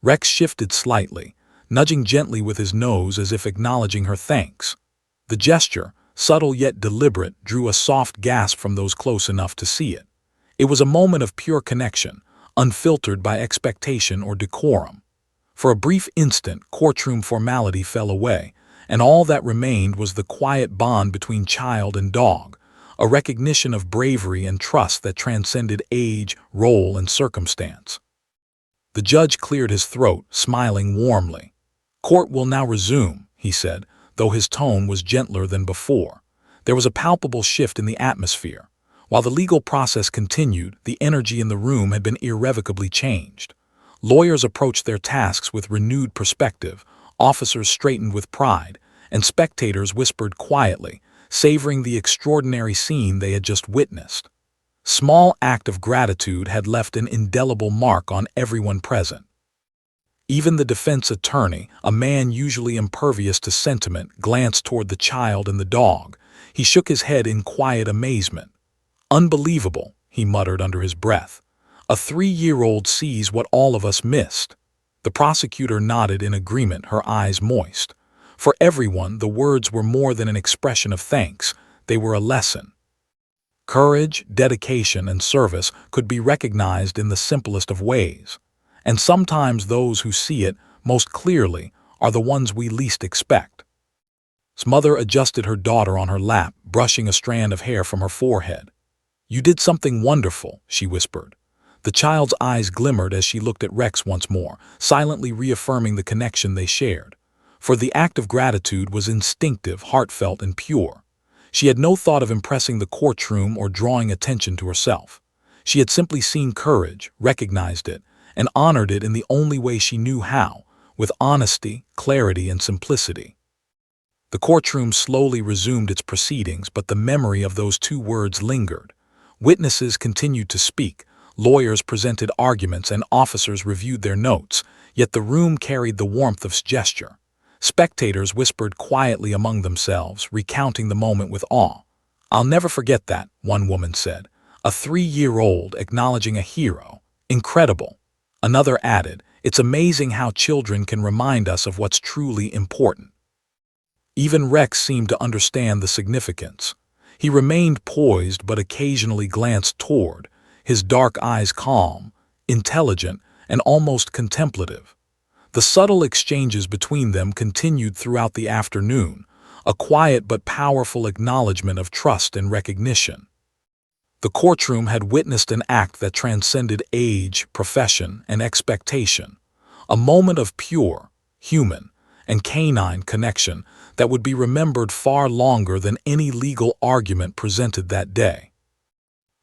[SPEAKER 1] Rex shifted slightly, nudging gently with his nose as if acknowledging her thanks. The gesture, subtle yet deliberate, drew a soft gasp from those close enough to see it. It was a moment of pure connection, unfiltered by expectation or decorum. For a brief instant, courtroom formality fell away, and all that remained was the quiet bond between child and dog, a recognition of bravery and trust that transcended age, role, and circumstance. The judge cleared his throat, smiling warmly. "Court will now resume," he said, though his tone was gentler than before. There was a palpable shift in the atmosphere. While the legal process continued, the energy in the room had been irrevocably changed. Lawyers approached their tasks with renewed perspective, officers straightened with pride, and spectators whispered quietly, savoring the extraordinary scene they had just witnessed. Small act of gratitude had left an indelible mark on everyone present. Even the defense attorney, a man usually impervious to sentiment, glanced toward the child and the dog. He shook his head in quiet amazement. "Unbelievable," he muttered under his breath. "A 3-year-old sees what all of us missed." The prosecutor nodded in agreement, her eyes moist. For everyone, the words were more than an expression of thanks. They were a lesson. Courage, dedication, and service could be recognized in the simplest of ways. And sometimes those who see it most clearly are the ones we least expect. His mother adjusted her daughter on her lap, brushing a strand of hair from her forehead. "You did something wonderful," she whispered. The child's eyes glimmered as she looked at Rex once more, silently reaffirming the connection they shared. For the act of gratitude was instinctive, heartfelt, and pure. She had no thought of impressing the courtroom or drawing attention to herself. She had simply seen courage, recognized it, and honored it in the only way she knew how, with honesty, clarity, and simplicity. The courtroom slowly resumed its proceedings, but the memory of those 2 words lingered. Witnesses continued to speak, lawyers presented arguments, and officers reviewed their notes, yet the room carried the warmth of gesture. Spectators whispered quietly among themselves, recounting the moment with awe. "I'll never forget that," one woman said. "A 3-year-old acknowledging a hero. Incredible." Another added, "It's amazing how children can remind us of what's truly important." Even Rex seemed to understand the significance. He remained poised but occasionally glanced toward, his dark eyes calm, intelligent, and almost contemplative. The subtle exchanges between them continued throughout the afternoon, a quiet but powerful acknowledgement of trust and recognition. The courtroom had witnessed an act that transcended age, profession, and expectation, a moment of pure, human, and canine connection that would be remembered far longer than any legal argument presented that day.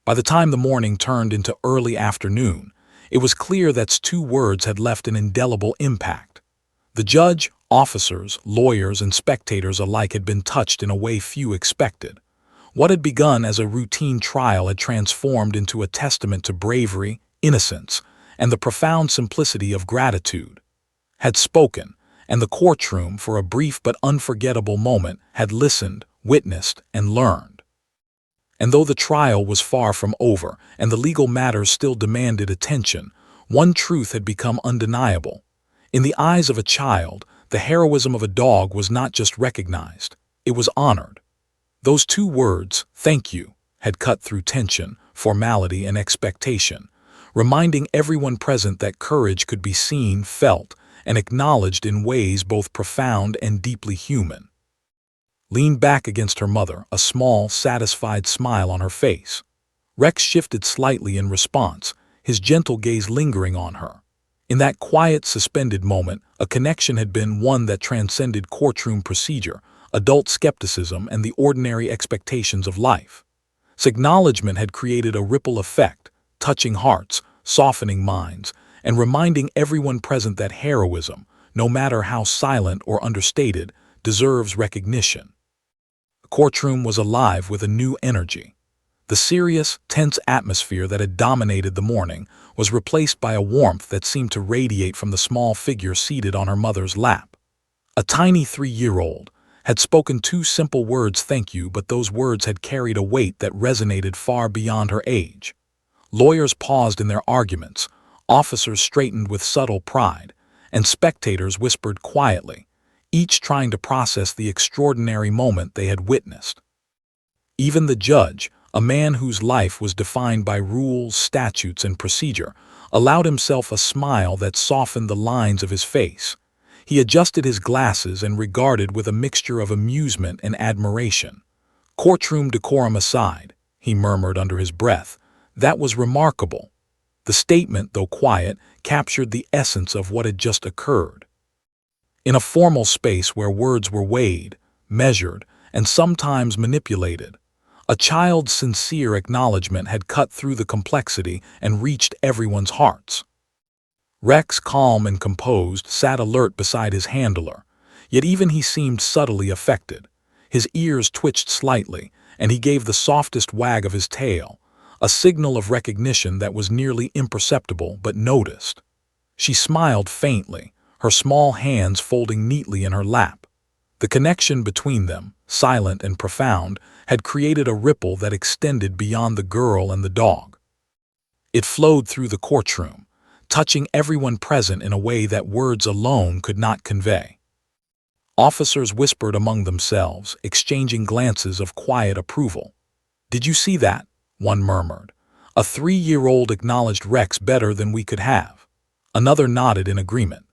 [SPEAKER 1] By the time the morning turned into early afternoon, it was clear that 2 words had left an indelible impact. The judge, officers, lawyers, and spectators alike had been touched in a way few expected. What had begun as a routine trial had transformed into a testament to bravery, innocence, and the profound simplicity of gratitude. Had spoken, and the courtroom, for a brief but unforgettable moment, had listened, witnessed, and learned. And though the trial was far from over, and the legal matters still demanded attention, one truth had become undeniable. In the eyes of a child, the heroism of a dog was not just recognized, it was honored. Those 2 words, "thank you," had cut through tension, formality, and expectation, reminding everyone present that courage could be seen, felt, and acknowledged in ways both profound and deeply human. Leaned back against her mother, a small, satisfied smile on her face. Rex shifted slightly in response, his gentle gaze lingering on her. In that quiet, suspended moment, a connection had been one that transcended courtroom procedure, adult skepticism, and the ordinary expectations of life. This acknowledgement had created a ripple effect, touching hearts, softening minds, and reminding everyone present that heroism, no matter how silent or understated, deserves recognition. The courtroom was alive with a new energy. The serious, tense atmosphere that had dominated the morning was replaced by a warmth that seemed to radiate from the small figure seated on her mother's lap. A tiny 3-year-old had spoken 2 simple words, "thank you," but those words had carried a weight that resonated far beyond her age. Lawyers paused in their arguments, officers straightened with subtle pride, and spectators whispered quietly, each trying to process the extraordinary moment they had witnessed. Even the judge, a man whose life was defined by rules, statutes, and procedure, allowed himself a smile that softened the lines of his face. He adjusted his glasses and regarded with a mixture of amusement and admiration. "Courtroom decorum aside," he murmured under his breath, "that was remarkable." The statement, though quiet, captured the essence of what had just occurred. In a formal space where words were weighed, measured, and sometimes manipulated, a child's sincere acknowledgement had cut through the complexity and reached everyone's hearts. Rex, calm and composed, sat alert beside his handler, yet even he seemed subtly affected. His ears twitched slightly, and he gave the softest wag of his tail, a signal of recognition that was nearly imperceptible but noticed. She smiled faintly, her small hands folding neatly in her lap. The connection between them, silent and profound, had created a ripple that extended beyond the girl and the dog. It flowed through the courtroom, touching everyone present in a way that words alone could not convey. Officers whispered among themselves, exchanging glances of quiet approval. "Did you see that?" one murmured. "A 3-year-old acknowledged Rex better than we could have." Another nodded in agreement.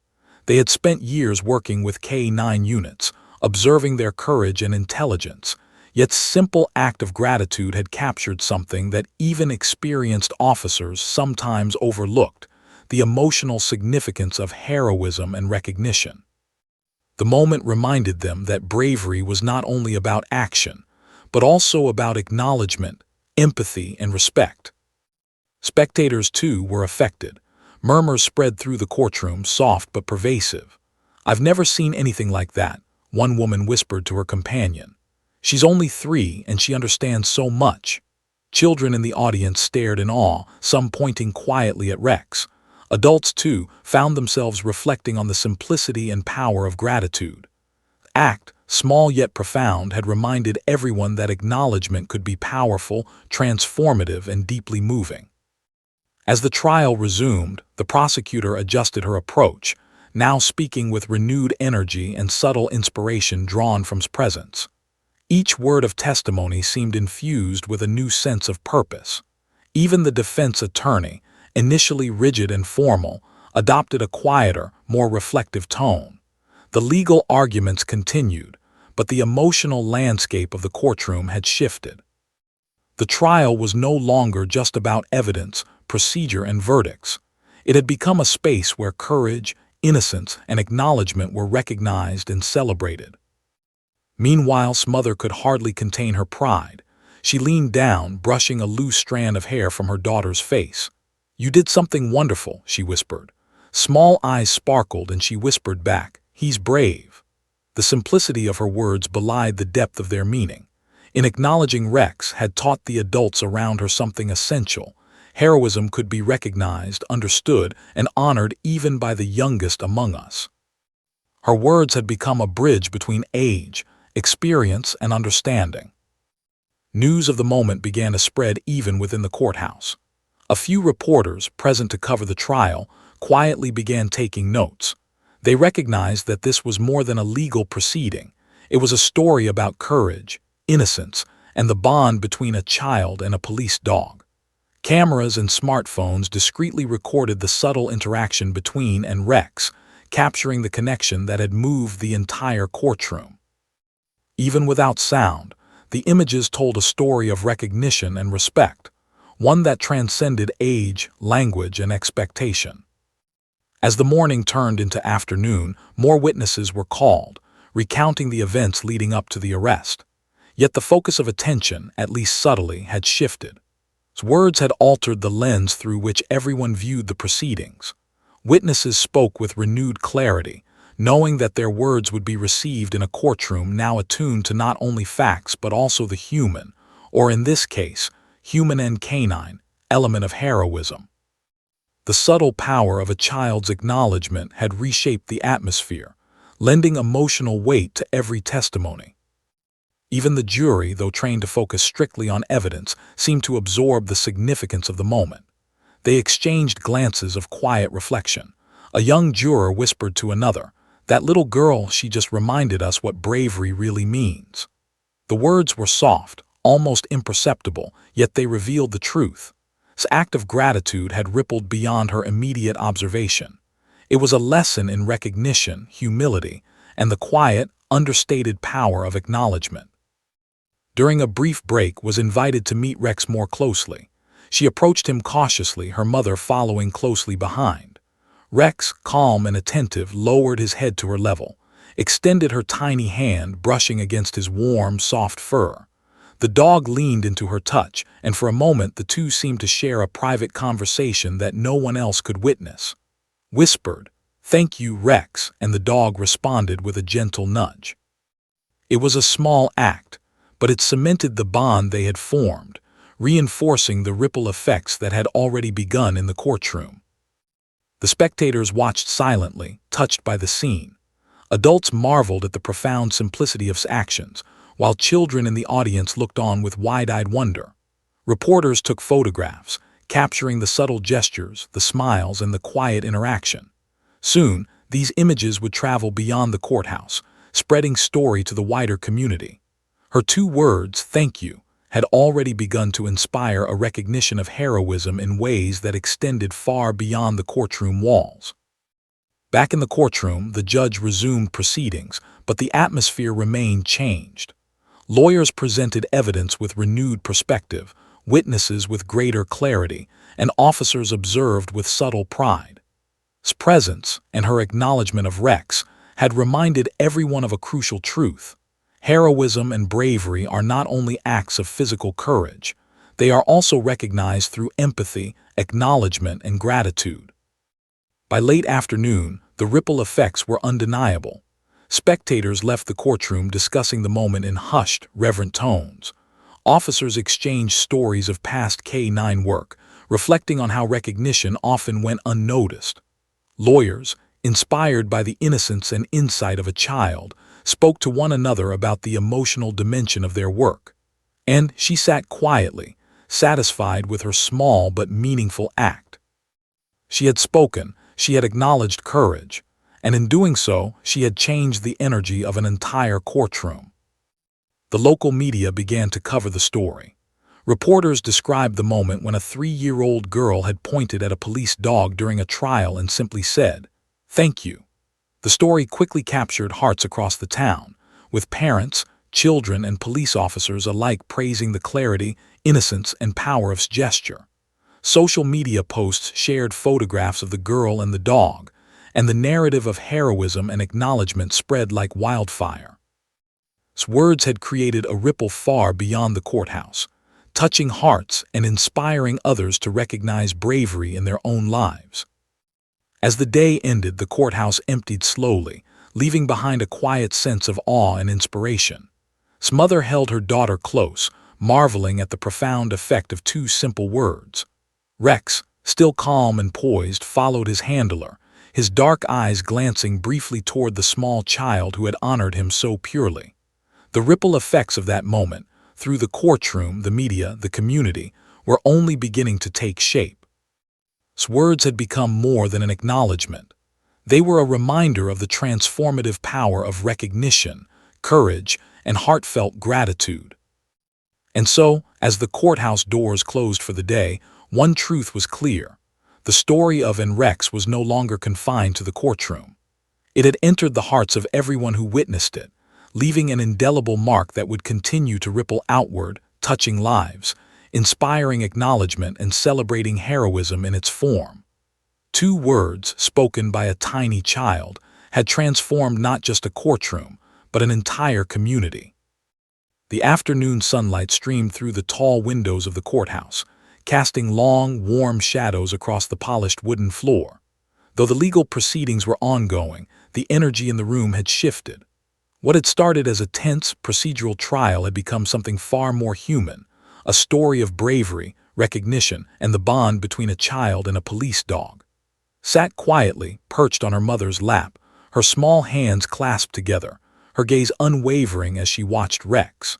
[SPEAKER 1] They had spent years working with K-9 units, observing their courage and intelligence, yet simple act of gratitude had captured something that even experienced officers sometimes overlooked: the emotional significance of heroism and recognition. The moment reminded them that bravery was not only about action, but also about acknowledgement, empathy, and respect. Spectators, too, were affected. Murmurs spread through the courtroom, soft but pervasive. "I've never seen anything like that," one woman whispered to her companion. "She's only 3 and she understands so much." Children in the audience stared in awe, some pointing quietly at Rex. Adults, too, found themselves reflecting on the simplicity and power of gratitude. The act, small yet profound, had reminded everyone that acknowledgement could be powerful, transformative, and deeply moving. As the trial resumed, the prosecutor adjusted her approach, now speaking with renewed energy and subtle inspiration drawn from his presence. Each word of testimony seemed infused with a new sense of purpose. Even the defense attorney, initially rigid and formal, adopted a quieter, more reflective tone. The legal arguments continued, but the emotional landscape of the courtroom had shifted. The trial was no longer just about evidence, procedure, and verdicts. It had become a space where courage, innocence, and acknowledgement were recognized and celebrated. Meanwhile, Smother could hardly contain her pride. She leaned down, brushing a loose strand of hair from her daughter's face. "You did something wonderful," she whispered. Small eyes sparkled and she whispered back, "He's brave." The simplicity of her words belied the depth of their meaning. In acknowledging Rex had taught the adults around her something essential. Heroism could be recognized, understood, and honored even by the youngest among us. Her words had become a bridge between age, experience, and understanding. News of the moment began to spread even within the courthouse. A few reporters, present to cover the trial, quietly began taking notes. They recognized that this was more than a legal proceeding. It was a story about courage, innocence, and the bond between a child and a police dog. Cameras and smartphones discreetly recorded the subtle interaction between and Rex, capturing the connection that had moved the entire courtroom. Even without sound, the images told a story of recognition and respect, one that transcended age, language, and expectation. As the morning turned into afternoon, more witnesses were called, recounting the events leading up to the arrest. Yet the focus of attention, at least subtly, had shifted. Words had altered the lens through which everyone viewed the proceedings. Witnesses spoke with renewed clarity, knowing that their words would be received in a courtroom now attuned to not only facts but also the human, or in this case, human and canine, element of heroism. The subtle power of a child's acknowledgement had reshaped the atmosphere, lending emotional weight to every testimony. Even the jury, though trained to focus strictly on evidence, seemed to absorb the significance of the moment. They exchanged glances of quiet reflection. A young juror whispered to another, "That little girl, she just reminded us what bravery really means." The words were soft, almost imperceptible, yet they revealed the truth. This act of gratitude had rippled beyond her immediate observation. It was a lesson in recognition, humility, and the quiet, understated power of acknowledgement. During a brief break, was invited to meet Rex more closely. She approached him cautiously, her mother following closely behind. Rex, calm and attentive, lowered his head to her level, extended her tiny hand, brushing against his warm, soft fur. The dog leaned into her touch, and for a moment the two seemed to share a private conversation that no one else could witness. Whispered, "Thank you, Rex," and the dog responded with a gentle nudge. It was a small act, but it cemented the bond they had formed, reinforcing the ripple effects that had already begun in the courtroom. The spectators watched silently, touched by the scene. Adults marveled at the profound simplicity of his actions, while children in the audience looked on with wide-eyed wonder. Reporters took photographs, capturing the subtle gestures, the smiles, and the quiet interaction. Soon, these images would travel beyond the courthouse, spreading story to the wider community. Her two words, "thank you," had already begun to inspire a recognition of heroism in ways that extended far beyond the courtroom walls. Back in the courtroom, the judge resumed proceedings, but the atmosphere remained changed. Lawyers presented evidence with renewed perspective, witnesses with greater clarity, and officers observed with subtle pride. His presence, and her acknowledgement of Rex, had reminded everyone of a crucial truth. Heroism and bravery are not only acts of physical courage, they are also recognized through empathy, acknowledgement, and gratitude. By late afternoon, the ripple effects were undeniable. Spectators left the courtroom discussing the moment in hushed, reverent tones. Officers exchanged stories of past K-9 work, reflecting on how recognition often went unnoticed. Lawyers, inspired by the innocence and insight of a child, spoke to one another about the emotional dimension of their work. And she sat quietly, satisfied with her small but meaningful act. She had spoken, she had acknowledged courage, and in doing so, she had changed the energy of an entire courtroom. The local media began to cover the story. Reporters described the moment when a 3-year-old girl had pointed at a police dog during a trial and simply said, "Thank you." The story quickly captured hearts across the town, with parents, children, and police officers alike praising the clarity, innocence, and power of his gesture. Social media posts shared photographs of the girl and the dog, and the narrative of heroism and acknowledgement spread like wildfire. His words had created a ripple far beyond the courthouse, touching hearts and inspiring others to recognize bravery in their own lives. As the day ended, the courthouse emptied slowly, leaving behind a quiet sense of awe and inspiration. His mother held her daughter close, marveling at the profound effect of two simple words. Rex, still calm and poised, followed his handler, his dark eyes glancing briefly toward the small child who had honored him so purely. The ripple effects of that moment, through the courtroom, the media, the community, were only beginning to take shape. His words had become more than an acknowledgement. They were a reminder of the transformative power of recognition, courage, and heartfelt gratitude. And so, as the courthouse doors closed for the day, one truth was clear. The story of Rex was no longer confined to the courtroom. It had entered the hearts of everyone who witnessed it, leaving an indelible mark that would continue to ripple outward, touching lives, inspiring acknowledgement, and celebrating heroism in its form. Two words, spoken by a tiny child, had transformed not just a courtroom, but an entire community. The afternoon sunlight streamed through the tall windows of the courthouse, casting long, warm shadows across the polished wooden floor. Though the legal proceedings were ongoing, the energy in the room had shifted. What had started as a tense, procedural trial had become something far more human, a story of bravery, recognition, and the bond between a child and a police dog. Sat quietly, perched on her mother's lap, her small hands clasped together, her gaze unwavering as she watched Rex.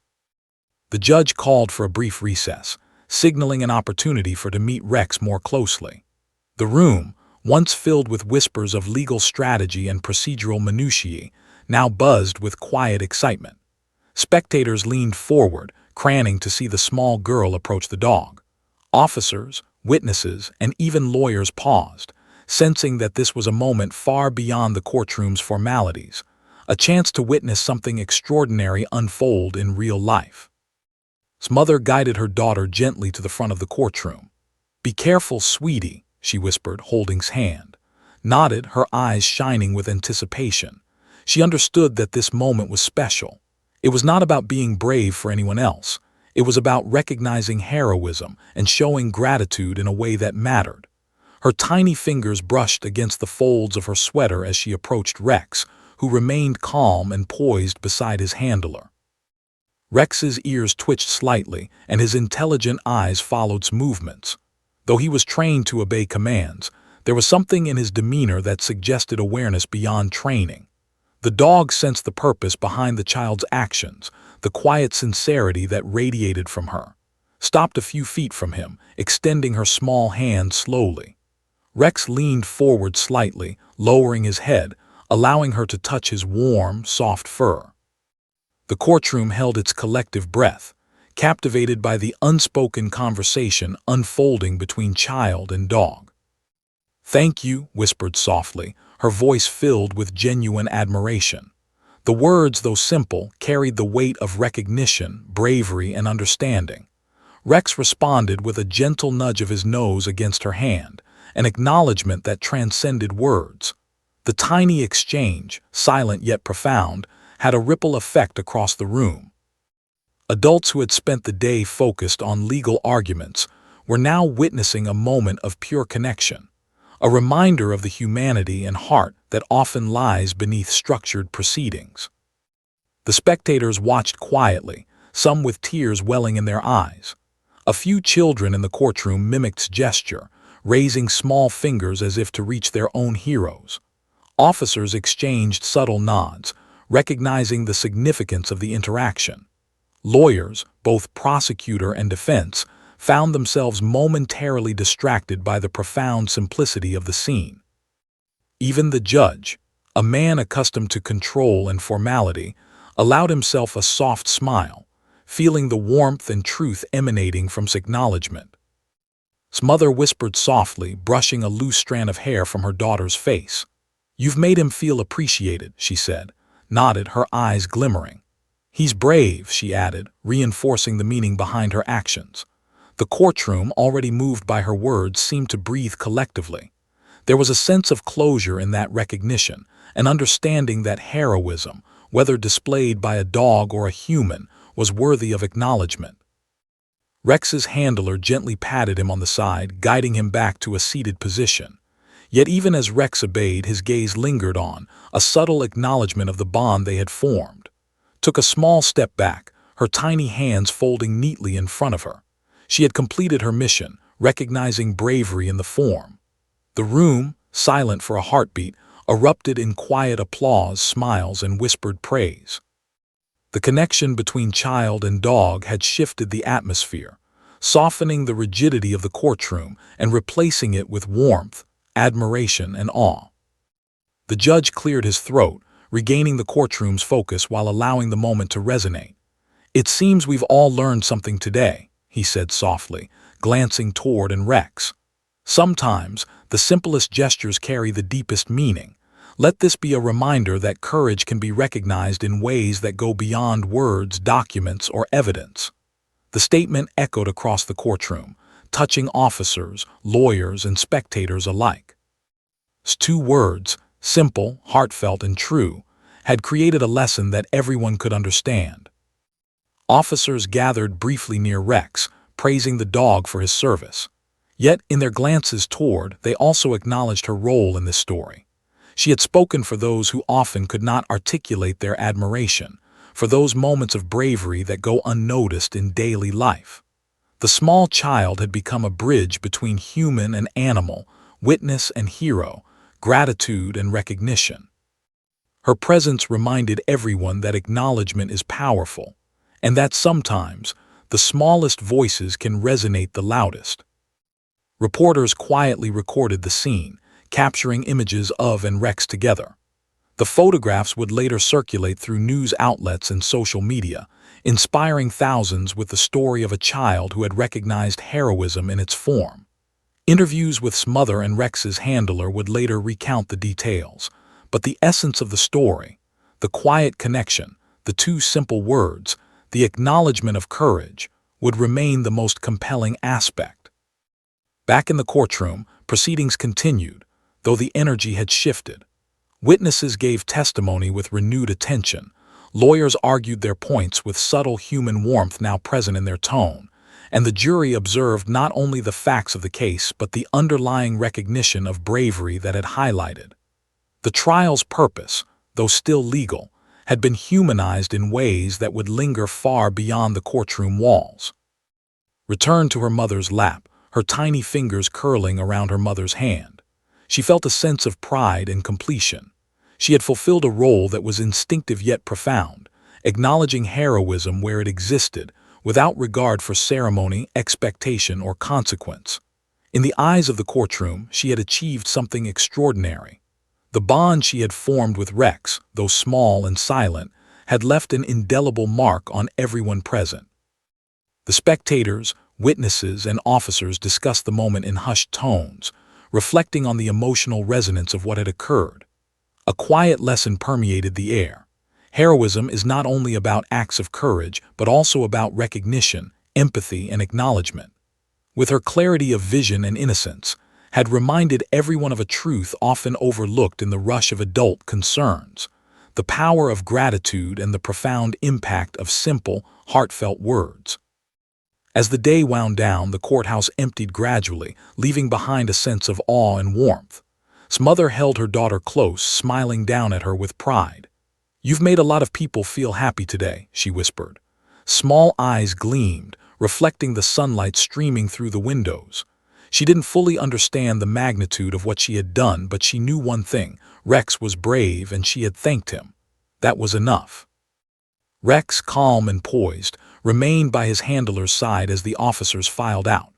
[SPEAKER 1] The judge called for a brief recess, signaling an opportunity for to meet Rex more closely. The room, once filled with whispers of legal strategy and procedural minutiae, now buzzed with quiet excitement. Spectators leaned forward, craning to see the small girl approach the dog. Officers, witnesses, and even lawyers paused, sensing that this was a moment far beyond the courtroom's formalities, a chance to witness something extraordinary unfold in real life. His mother guided her daughter gently to the front of the courtroom. "Be careful, sweetie," she whispered, holding his hand. Nodded, her eyes shining with anticipation. She understood that this moment was special. It was not about being brave for anyone else. It was about recognizing heroism and showing gratitude in a way that mattered. Her tiny fingers brushed against the folds of her sweater as she approached Rex, who remained calm and poised beside his handler. Rex's ears twitched slightly, and his intelligent eyes followed its movements. Though he was trained to obey commands, there was something in his demeanor that suggested awareness beyond training. The dog sensed the purpose behind the child's actions, the quiet sincerity that radiated from her. Stopped a few feet from him, extending her small hand slowly. Rex leaned forward slightly, lowering his head, allowing her to touch his warm, soft fur. The courtroom held its collective breath, captivated by the unspoken conversation unfolding between child and dog. "Thank you," whispered softly, her voice filled with genuine admiration. The words, though simple, carried the weight of recognition, bravery, and understanding. Rex responded with a gentle nudge of his nose against her hand, an acknowledgement that transcended words. The tiny exchange, silent yet profound, had a ripple effect across the room. Adults who had spent the day focused on legal arguments were now witnessing a moment of pure connection, a reminder of the humanity and heart that often lies beneath structured proceedings. The spectators watched quietly, some with tears welling in their eyes. A few children in the courtroom mimicked gesture, raising small fingers as if to reach their own heroes. Officers exchanged subtle nods, recognizing the significance of the interaction. Lawyers, both prosecutor and defense, found themselves momentarily distracted by the profound simplicity of the scene. Even the judge, a man accustomed to control and formality, allowed himself a soft smile, feeling the warmth and truth emanating from his acknowledgement. His mother whispered softly, brushing a loose strand of hair from her daughter's face. "You've made him feel appreciated," she said, nodded, her eyes glimmering. "He's brave," she added, reinforcing the meaning behind her actions. The courtroom, already moved by her words, seemed to breathe collectively. There was a sense of closure in that recognition, an understanding that heroism, whether displayed by a dog or a human, was worthy of acknowledgement. Rex's handler gently patted him on the side, guiding him back to a seated position. Yet even as Rex obeyed, his gaze lingered on, a subtle acknowledgement of the bond they had formed. Took a small step back, her tiny hands folding neatly in front of her. She had completed her mission, recognizing bravery in the form. The room, silent for a heartbeat, erupted in quiet applause, smiles, and whispered praise. The connection between child and dog had shifted the atmosphere, softening the rigidity of the courtroom and replacing it with warmth, admiration, and awe. The judge cleared his throat, regaining the courtroom's focus while allowing the moment to resonate. "It seems we've all learned something today," he said softly, glancing toward Rex. "Sometimes, the simplest gestures carry the deepest meaning. Let this be a reminder that courage can be recognized in ways that go beyond words, documents, or evidence." The statement echoed across the courtroom, touching officers, lawyers, and spectators alike. Its 2 words, simple, heartfelt, and true, had created a lesson that everyone could understand. Officers gathered briefly near Rex, praising the dog for his service. Yet, in their glances toward, they also acknowledged her role in this story. She had spoken for those who often could not articulate their admiration, for those moments of bravery that go unnoticed in daily life. The small child had become a bridge between human and animal, witness and hero, gratitude and recognition. Her presence reminded everyone that acknowledgement is powerful, and that sometimes the smallest voices can resonate the loudest. Reporters quietly recorded the scene, capturing images of and Rex together. The photographs would later circulate through news outlets and social media, inspiring thousands with the story of a child who had recognized heroism in its form. Interviews with Smother and Rex's handler would later recount the details, but the essence of the story, the quiet connection, the two simple words, the acknowledgement of courage, would remain the most compelling aspect. Back in the courtroom, proceedings continued, though the energy had shifted. Witnesses gave testimony with renewed attention. Lawyers argued their points with subtle human warmth now present in their tone, and the jury observed not only the facts of the case but the underlying recognition of bravery that had highlighted. The trial's purpose, though still legal, had been humanized in ways that would linger far beyond the courtroom walls. Returned to her mother's lap, her tiny fingers curling around her mother's hand. She felt a sense of pride and completion. She had fulfilled a role that was instinctive yet profound, acknowledging heroism where it existed, without regard for ceremony, expectation, or consequence. In the eyes of the courtroom, she had achieved something extraordinary. The bond she had formed with Rex, though small and silent, had left an indelible mark on everyone present. The spectators, witnesses, and officers discussed the moment in hushed tones, reflecting on the emotional resonance of what had occurred. A quiet lesson permeated the air. Heroism is not only about acts of courage, but also about recognition, empathy, and acknowledgement. With her clarity of vision and innocence, had reminded everyone of a truth often overlooked in the rush of adult concerns: the power of gratitude and the profound impact of simple, heartfelt words. As the day wound down, the courthouse emptied gradually, leaving behind a sense of awe and warmth. Smother held her daughter close, smiling down at her with pride. "You've made a lot of people feel happy today," she whispered. Small eyes gleamed, reflecting the sunlight streaming through the windows. She didn't fully understand the magnitude of what she had done, but she knew one thing: Rex was brave and she had thanked him. That was enough. Rex, calm and poised, remained by his handler's side as the officers filed out.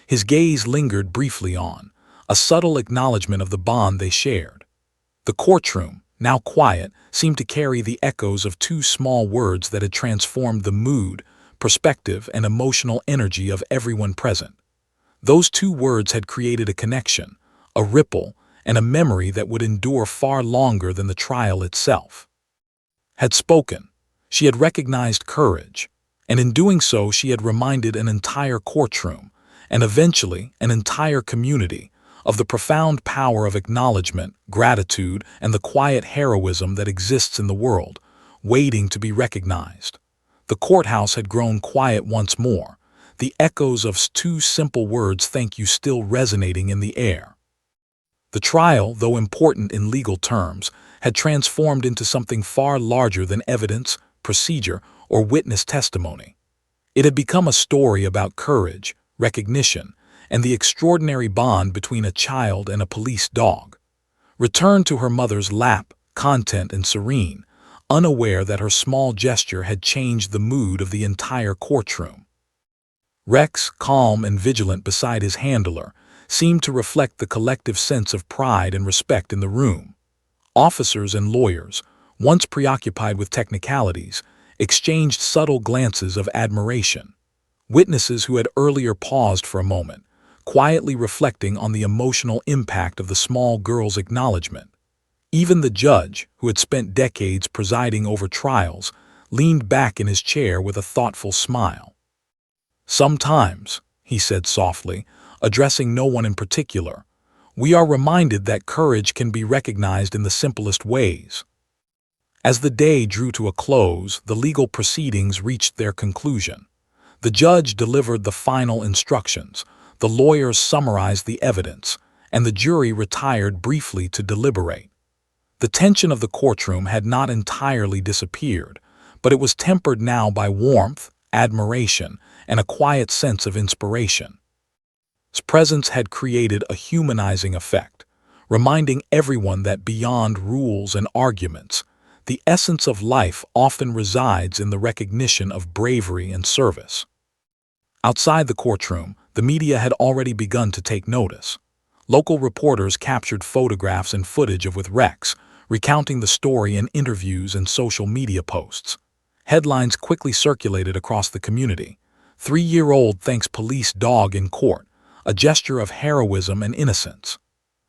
[SPEAKER 1] His gaze lingered briefly on, a subtle acknowledgement of the bond they shared. The courtroom, now quiet, seemed to carry the echoes of two small words that had transformed the mood, perspective, and emotional energy of everyone present. Those two words had created a connection, a ripple, and a memory that would endure far longer than the trial itself. Had spoken. She had recognized courage, and in doing so she had reminded an entire courtroom, and eventually an entire community, of the profound power of acknowledgement, gratitude, and the quiet heroism that exists in the world, waiting to be recognized. The courthouse had grown quiet once more, the echoes of two simple words "thank you" still resonating in the air. The trial, though important in legal terms, had transformed into something far larger than evidence, procedure, or witness testimony. It had become a story about courage, recognition, and the extraordinary bond between a child and a police dog. Returned to her mother's lap, content and serene, unaware that her small gesture had changed the mood of the entire courtroom. Rex, calm and vigilant beside his handler, seemed to reflect the collective sense of pride and respect in the room. Officers and lawyers, once preoccupied with technicalities, exchanged subtle glances of admiration. Witnesses who had earlier paused for a moment, quietly reflecting on the emotional impact of the small girl's acknowledgement. Even the judge, who had spent decades presiding over trials, leaned back in his chair with a thoughtful smile. "Sometimes," he said softly, addressing no one in particular, "we are reminded that courage can be recognized in the simplest ways." As the day drew to a close, the legal proceedings reached their conclusion. The judge delivered the final instructions, The lawyers summarized the evidence, and the jury retired briefly to deliberate. The tension of the courtroom had not entirely disappeared, but it was tempered now by warmth, admiration, and a quiet sense of inspiration. His presence had created a humanizing effect, reminding everyone that beyond rules and arguments, the essence of life often resides in the recognition of bravery and service. Outside the courtroom, the media had already begun to take notice. Local reporters captured photographs and footage with Rex, recounting the story in interviews and social media posts. Headlines quickly circulated across the community. 3-year-old thanks police dog in court, a gesture of heroism and innocence.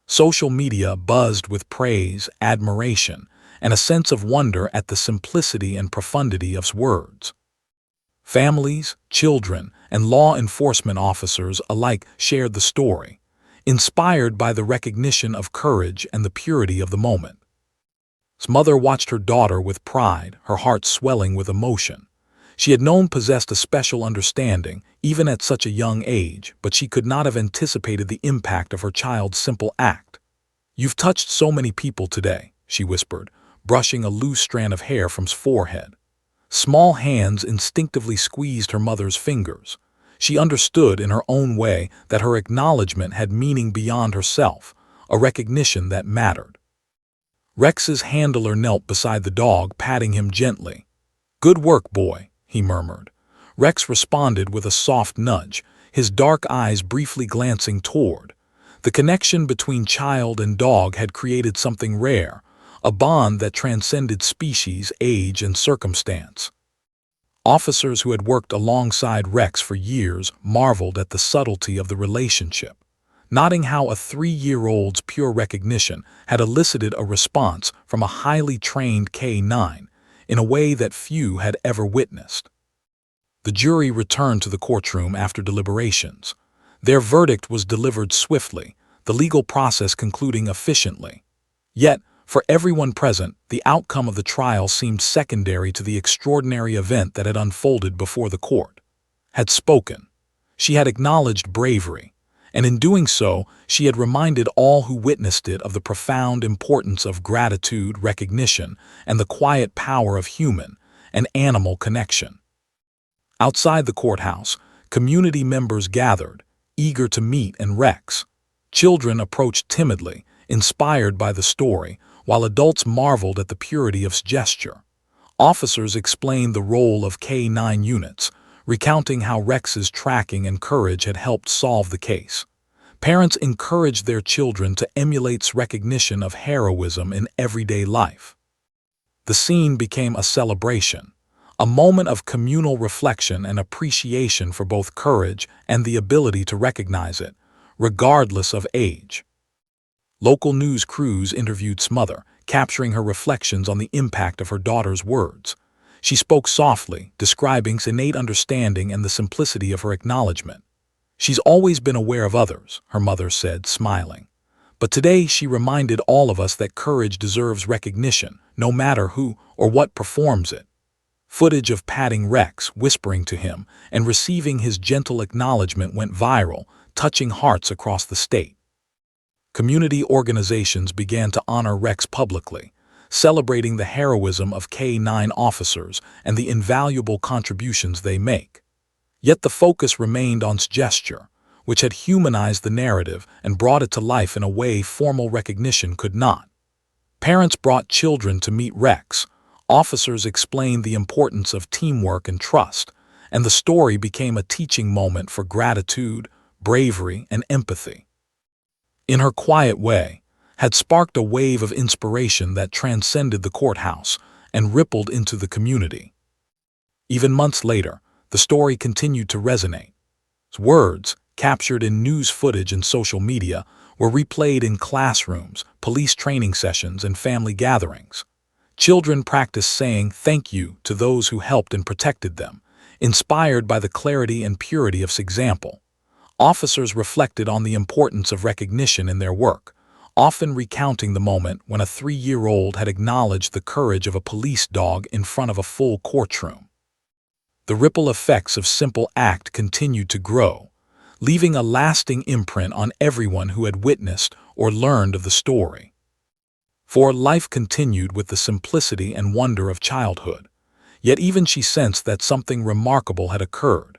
[SPEAKER 1] Social media buzzed with praise, admiration, and a sense of wonder at the simplicity and profundity of his words. Families, children, and law enforcement officers alike shared the story, inspired by the recognition of courage and the purity of the moment. His mother watched her daughter with pride, her heart swelling with emotion. She had known possessed a special understanding, even at such a young age, but she could not have anticipated the impact of her child's simple act. "You've touched so many people today," she whispered, brushing a loose strand of hair from his forehead. Small hands instinctively squeezed her mother's fingers. She understood in her own way that her acknowledgement had meaning beyond herself, a recognition that mattered. Rex's handler knelt beside the dog, patting him gently. "Good work, boy," he murmured. Rex responded with a soft nudge, his dark eyes briefly glancing toward. The connection between child and dog had created something rare, a bond that transcended species, age, and circumstance. Officers who had worked alongside Rex for years marveled at the subtlety of the relationship, noting how a 3-year-old's pure recognition had elicited a response from a highly trained K9 in a way that few had ever witnessed. The jury returned to the courtroom after deliberations. Their verdict was delivered swiftly, the legal process concluding efficiently. Yet, for everyone present, the outcome of the trial seemed secondary to the extraordinary event that had unfolded before the court. Had spoken. She had acknowledged bravery, and in doing so, she had reminded all who witnessed it of the profound importance of gratitude, recognition, and the quiet power of human and animal connection. Outside the courthouse, community members gathered, eager to meet and Rex. Children approached timidly, inspired by the story, while adults marveled at the purity of his gesture. Officers explained the role of K9 units, recounting how Rex's tracking and courage had helped solve the case. Parents encouraged their children to emulate recognition of heroism in everyday life. The scene became a celebration, a moment of communal reflection and appreciation for both courage and the ability to recognize it, regardless of age. Local news crews interviewed Smother, capturing her reflections on the impact of her daughter's words. She spoke softly, describing his innate understanding and the simplicity of her acknowledgement. "She's always been aware of others," her mother said, smiling. "But today she reminded all of us that courage deserves recognition, no matter who or what performs it." Footage of patting Rex, whispering to him, and receiving his gentle acknowledgement went viral, touching hearts across the state. Community organizations began to honor Rex publicly, celebrating the heroism of K9 officers and the invaluable contributions they make. Yet the focus remained on his gesture, which had humanized the narrative and brought it to life in a way formal recognition could not. Parents brought children to meet Rex, officers explained the importance of teamwork and trust, and the story became a teaching moment for gratitude, bravery, and empathy. In her quiet way, had sparked a wave of inspiration that transcended the courthouse and rippled into the community. Even months later, the story continued to resonate. His words, captured in news footage and social media, were replayed in classrooms, police training sessions, and family gatherings. Children practiced saying thank you to those who helped and protected them, inspired by the clarity and purity of his example. Officers reflected on the importance of recognition in their work, often recounting the moment when a 3-year-old had acknowledged the courage of a police dog in front of a full courtroom. The ripple effects of simple act continued to grow, leaving a lasting imprint on everyone who had witnessed or learned of the story. For life continued with the simplicity and wonder of childhood, yet even she sensed that something remarkable had occurred.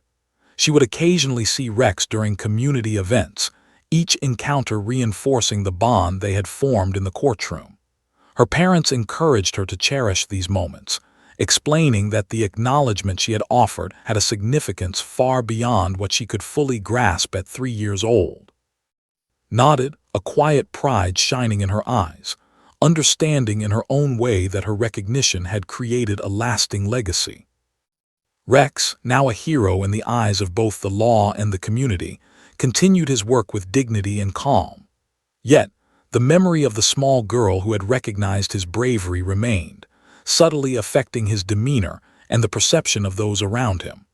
[SPEAKER 1] She would occasionally see Rex during community events, each encounter reinforcing the bond they had formed in the courtroom. Her parents encouraged her to cherish these moments, explaining that the acknowledgement she had offered had a significance far beyond what she could fully grasp at 3 years old. Nodded, a quiet pride shining in her eyes, understanding in her own way that her recognition had created a lasting legacy. Rex, now a hero in the eyes of both the law and the community, continued his work with dignity and calm. Yet, the memory of the small girl who had recognized his bravery remained, subtly affecting his demeanor and the perception of those around him.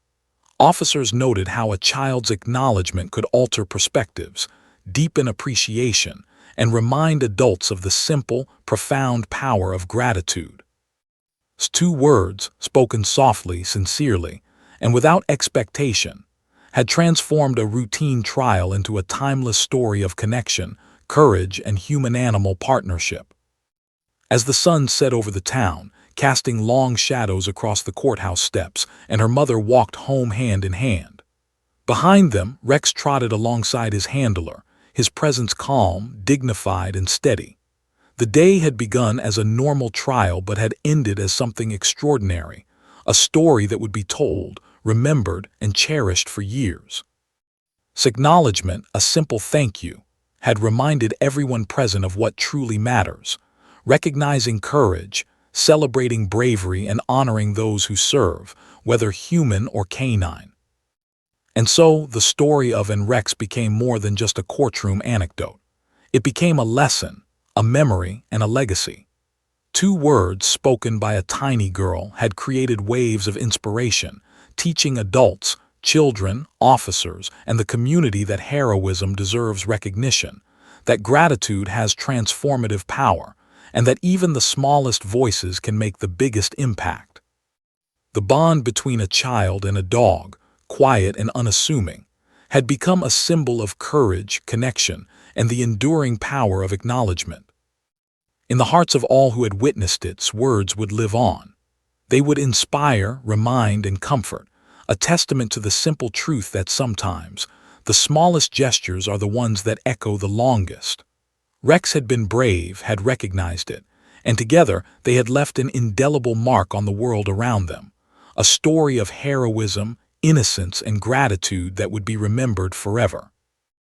[SPEAKER 1] Officers noted how a child's acknowledgement could alter perspectives, deepen appreciation, and remind adults of the simple, profound power of gratitude. 2 words, spoken softly, sincerely, and without expectation, had transformed a routine trial into a timeless story of connection, courage, and human-animal partnership. As the sun set over the town, casting long shadows across the courthouse steps, and her mother walked home hand in hand. Behind them, Rex trotted alongside his handler, his presence calm, dignified, and steady. The day had begun as a normal trial but had ended as something extraordinary, a story that would be told, remembered, and cherished for years. This acknowledgement, a simple thank you, had reminded everyone present of what truly matters, recognizing courage, celebrating bravery, and honoring those who serve, whether human or canine. And so, the story of Rex became more than just a courtroom anecdote. It became a lesson, a memory, and a legacy. 2 words spoken by a tiny girl had created waves of inspiration, teaching adults, children, officers, and the community that heroism deserves recognition, that gratitude has transformative power, and that even the smallest voices can make the biggest impact. The bond between a child and a dog, quiet and unassuming, had become a symbol of courage, connection, and the enduring power of acknowledgement. In the hearts of all who had witnessed its words would live on. They would inspire, remind, and comfort, a testament to the simple truth that sometimes the smallest gestures are the ones that echo the longest. Rex had been brave, had recognized it, and together they had left an indelible mark on the world around them, a story of heroism, innocence, and gratitude that would be remembered forever.